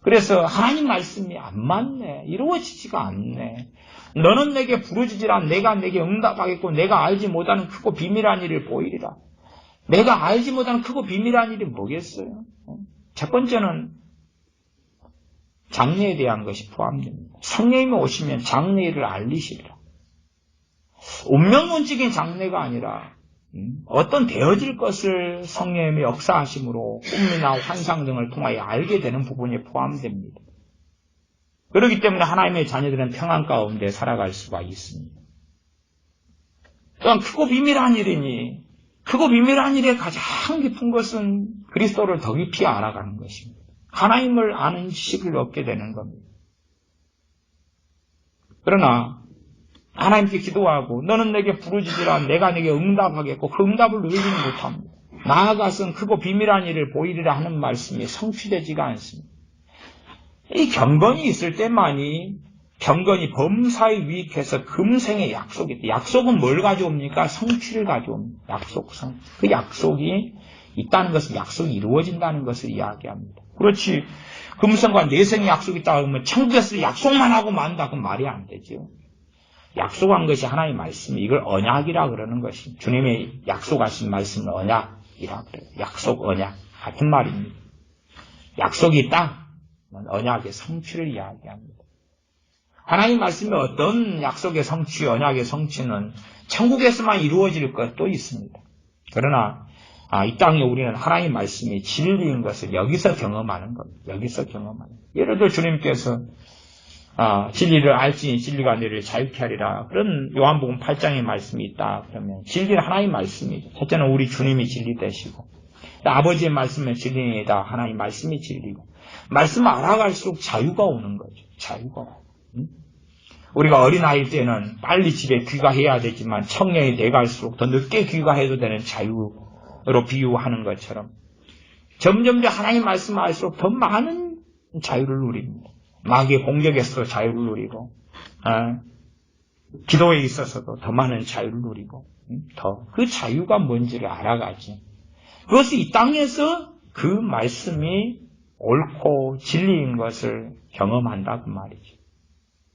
그래서 하나님 말씀이 안 맞네, 이루어지지가 않네, 너는 내게 부르짖으라, 내가 내게 응답하겠고 내가 알지 못하는 크고 비밀한 일을 보이리라. 내가 알지 못하는 크고 비밀한 일이 뭐겠어요? 첫 번째는 장래에 대한 것이 포함됩니다. 성령님이 오시면 장래를 알리시리라. 운명론적인 장래가 아니라 어떤 되어질 것을 성령님의 역사하심으로 꿈이나 환상 등을 통하여 알게 되는 부분이 포함됩니다. 그렇기 때문에 하나님의 자녀들은 평안 가운데 살아갈 수가 있습니다. 또한 크고 비밀한 일이니, 크고 비밀한 일의 가장 깊은 것은 그리스도를 더 깊이 알아가는 것입니다. 하나님을 아는 지식을 얻게 되는 겁니다. 그러나 하나님께 기도하고 너는 내게 부르짖으라, 내가 내게 응답하겠고 그 응답을 누리지는 못합니다. 나아가서는 크고 비밀한 일을 보이리라 하는 말씀이 성취되지가 않습니다. 이 경건이 있을 때만이, 경건이 범사에 유익해서 금생의 약속이, 약속은 뭘 가져옵니까? 성취를 가져옵니다. 약속성. 그 약속이 있다는 것은 약속이 이루어진다는 것을 이야기합니다. 그렇지, 금생과 내생의 약속이 있다 그러면 천국에서 약속만 하고 만다, 그건 말이 안 되죠. 약속한 것이 하나님의 말씀이, 이걸 언약이라 그러는 것이, 주님의 약속하신 말씀은 언약이라 그래요. 약속, 언약 같은 말입니다. 약속이 있다, 언약의 성취를 이야기합니다. 하나님 말씀의 어떤 약속의 성취, 언약의 성취는 천국에서만 이루어질 것도 있습니다. 그러나 이 땅에 우리는 하나님 말씀이 진리인 것을 여기서 경험하는 겁니다. 여기서 경험하는. 예를 들어 주님께서 진리를 알지니 진리가 너희를 자유케 하리라, 그런 요한복음 8장의 말씀이 있다 그러면 진리는 하나님 말씀이죠. 첫째는 우리 주님이 진리 되시고, 아버지의 말씀은 진리이다. 하나님 말씀이 진리고, 말씀을 알아갈수록 자유가 오는 거죠. 자유가. 우리가 어린아이일 때는 빨리 집에 귀가해야 되지만 청년이 돼갈수록 더 늦게 귀가해도 되는 자유로 비유하는 것처럼 점점 더 하나님 말씀을 알수록 더 많은 자유를 누립니다. 마귀의 공격에서도 자유를 누리고, 기도에 있어서도 더 많은 자유를 누리고, 더 그 자유가 뭔지를 알아가지. 그것이 이 땅에서 그 말씀이 옳고 진리인 것을 경험한다 그 말이죠.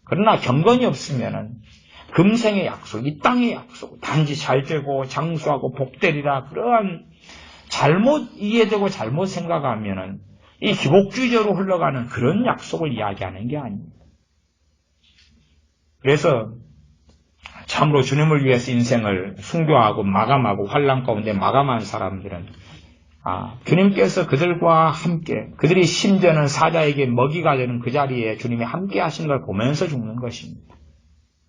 그러나 경건이 없으면은 금생의 약속, 이 땅의 약속, 단지 잘되고 장수하고 복되리라, 그러한 잘못 이해되고 잘못 생각하면은 이 기복주의적으로 흘러가는 그런 약속을 이야기하는 게 아닙니다. 그래서 참으로 주님을 위해서 인생을 순교하고 마감하고 환난 가운데 마감한 사람들은 주님께서 그들과 함께 그들이 심지어는 사자에게 먹이가 되는 그 자리에 주님이 함께 하시는 걸 보면서 죽는 것입니다.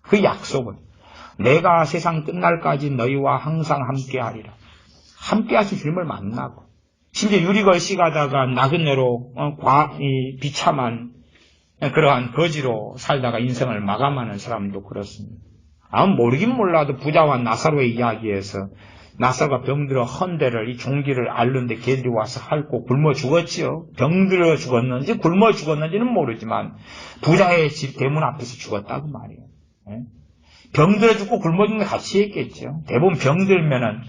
그 약속은 내가 세상 끝날까지 너희와 항상 함께 하리라. 함께 하신 주님을 만나고 심지어 유리걸씨 가다가 나그네로 비참한 그러한 거지로 살다가 인생을 마감하는 사람도 그렇습니다. 모르긴 몰라도 부자와 나사로의 이야기에서 나사로가 병들어 헌데를 이 종기를 앓는데 개들이 와서 핥고 굶어 죽었지요. 병들어 죽었는지 굶어 죽었는지는 모르지만 부자의 집 대문 앞에서 죽었다고 말이에요. 병들어 죽고 굶어 죽는 게 같이 했겠죠. 대부분 병들면은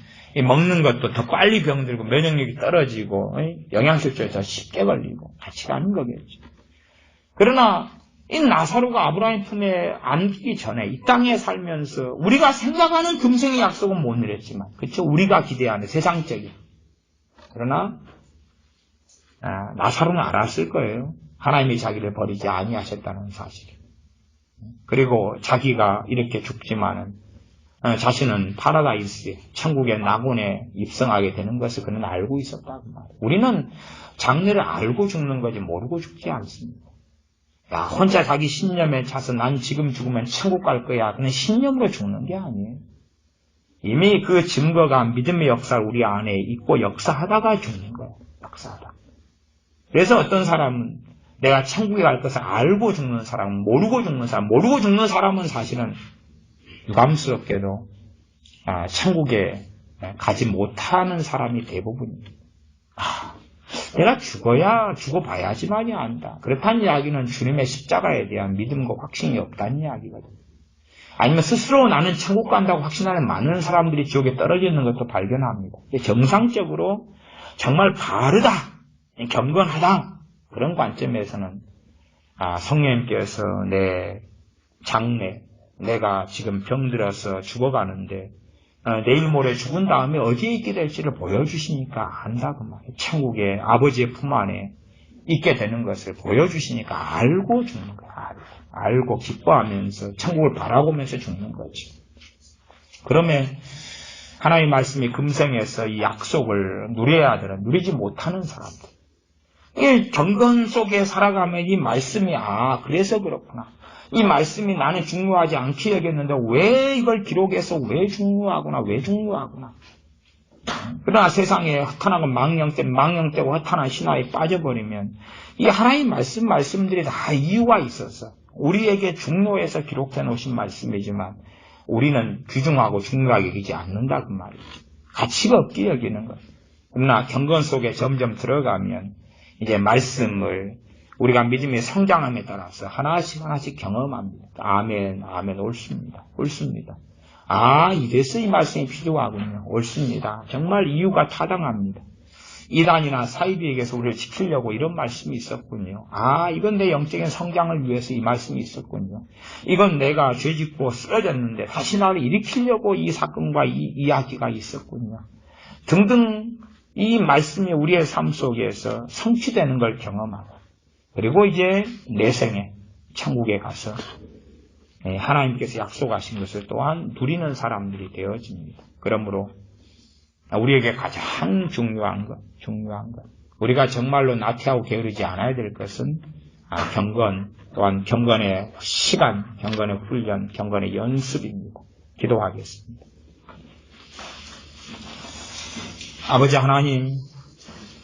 먹는 것도 더 빨리 병들고 면역력이 떨어지고 영양실조에 더 쉽게 걸리고 같이 가는 거겠죠. 그러나 이 나사로가 아브라함 품에 안기기 전에 이 땅에 살면서 우리가 생각하는 금생의 약속은 못 누렸지만 그렇죠. 우리가 기대하는 세상적인 그러나 나사로는 알았을 거예요. 하나님이 자기를 버리지 아니하셨다는 사실. 그리고 자기가 이렇게 죽지만은 자신은 파라다이스에 천국의 낙원에 입성하게 되는 것을 그는 알고 있었다고 말이에요. 우리는 장래를 알고 죽는 거지 모르고 죽지 않습니다. 혼자 자기 신념에 차서 난 지금 죽으면 천국 갈 거야. 그냥 신념으로 죽는 게 아니에요. 이미 그 증거가 믿음의 역사를 우리 안에 있고 역사하다가 죽는 거예요. 역사하다. 그래서 어떤 사람은 내가 천국에 갈 것을 알고 죽는 사람, 모르고 죽는 사람은 사실은 유감스럽게도 천국에 가지 못하는 사람이 대부분입니다. 내가 죽어봐야지만이 안다. 그렇다는 이야기는 주님의 십자가에 대한 믿음과 확신이 없다는 이야기거든요. 아니면 스스로 나는 천국 간다고 확신하는 많은 사람들이 지옥에 떨어져 있는 것도 발견합니다. 정상적으로 정말 바르다, 경건하다 그런 관점에서는 성령님께서 내 장래, 내가 지금 병들어서 죽어가는데 내일 모레 죽은 다음에 어디에 있게 될지를 보여주시니까 안다 그 말이에요. 천국의 아버지의 품 안에 있게 되는 것을 보여주시니까 알고 죽는 거예요. 알고 기뻐하면서 천국을 바라보면서 죽는 거죠. 그러면 하나님의 말씀이 금생에서 이 약속을 누려야 되는 누리지 못하는 사람들. 이 경건 속에 살아가면 이 말씀이 그래서 그렇구나. 이 말씀이 나는 중요하지 않게 여겼는데 왜 이걸 기록해서 왜 중요하구나. 그러나 세상에 허탄하고 망령되고 허탄한 신화에 빠져버리면 이 하나님 말씀들이 다 이유가 있어서 우리에게 중요해서 기록해 놓으신 말씀이지만 우리는 귀중하고 중요하게 여기지 않는다 그 말이죠. 가치가 없게 여기는 거예요. 그러나 경건 속에 점점 들어가면 이제 말씀을 우리가 믿음의 성장함에 따라서 하나씩 경험합니다. 아멘, 옳습니다. 이래서 이 말씀이 필요하군요. 옳습니다. 정말 이유가 타당합니다. 이단이나 사이비에게서 우리를 지키려고 이런 말씀이 있었군요. 이건 내 영적인 성장을 위해서 이 말씀이 있었군요. 이건 내가 죄짓고 쓰러졌는데 다시 나를 일으키려고 이 사건과 이 이야기가 있었군요. 등등 이 말씀이 우리의 삶 속에서 성취되는 걸 경험하고 그리고 이제 내 생에 천국에 가서 하나님께서 약속하신 것을 또한 누리는 사람들이 되어집니다. 그러므로 우리에게 가장 중요한 것 우리가 정말로 나태하고 게으르지 않아야 될 것은 경건 또한 경건의 시간, 경건의 훈련, 경건의 연습입니다. 기도하겠습니다. 아버지 하나님,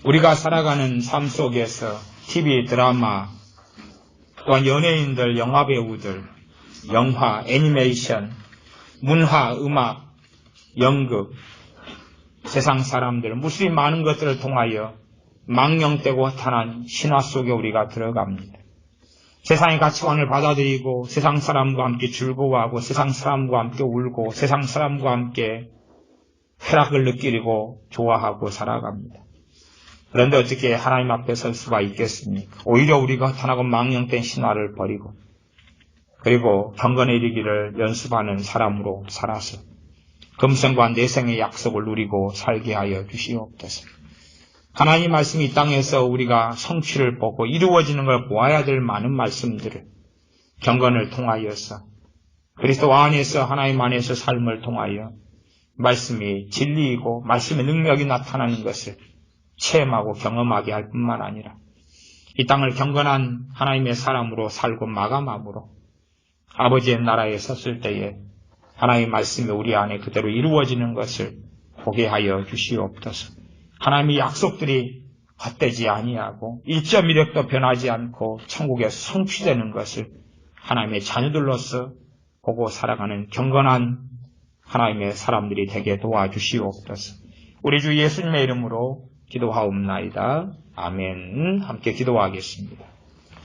우리가 살아가는 삶 속에서 TV, 드라마, 또한 연예인들, 영화배우들, 영화, 애니메이션, 문화, 음악, 연극, 세상 사람들, 무수히 많은 것들을 통하여 망령되고 허탄한 신화 속에 우리가 들어갑니다. 세상의 가치관을 받아들이고 세상 사람과 함께 즐거워하고 세상 사람과 함께 울고 세상 사람과 함께 쾌락을 느끼고 좋아하고 살아갑니다. 그런데 어떻게 하나님 앞에 설 수가 있겠습니까? 오히려 우리가 허탄하고 망령된 신화를 버리고 그리고 경건에 이르기를 연습하는 사람으로 살아서 금생과 내생의 약속을 누리고 살게 하여 주시옵소서. 하나님 말씀이 이 땅에서 우리가 성취를 보고 이루어지는 걸 보아야 될 많은 말씀들을 경건을 통하여서 그리스도 안에서 하나님 안에서 삶을 통하여 말씀이 진리이고 말씀의 능력이 나타나는 것을 체험하고 경험하게 할 뿐만 아니라 이 땅을 경건한 하나님의 사람으로 살고 마감함으로 아버지의 나라에 섰을 때에 하나님의 말씀이 우리 안에 그대로 이루어지는 것을 보게 하여 주시옵소서. 하나님의 약속들이 헛되지 아니하고 1.1획도 변하지 않고 천국에 성취되는 것을 하나님의 자녀들로서 보고 살아가는 경건한 하나님의 사람들이 되게 도와주시옵소서. 우리 주 예수님의 이름으로 기도하옵나이다. 아멘. 함께 기도하겠습니다.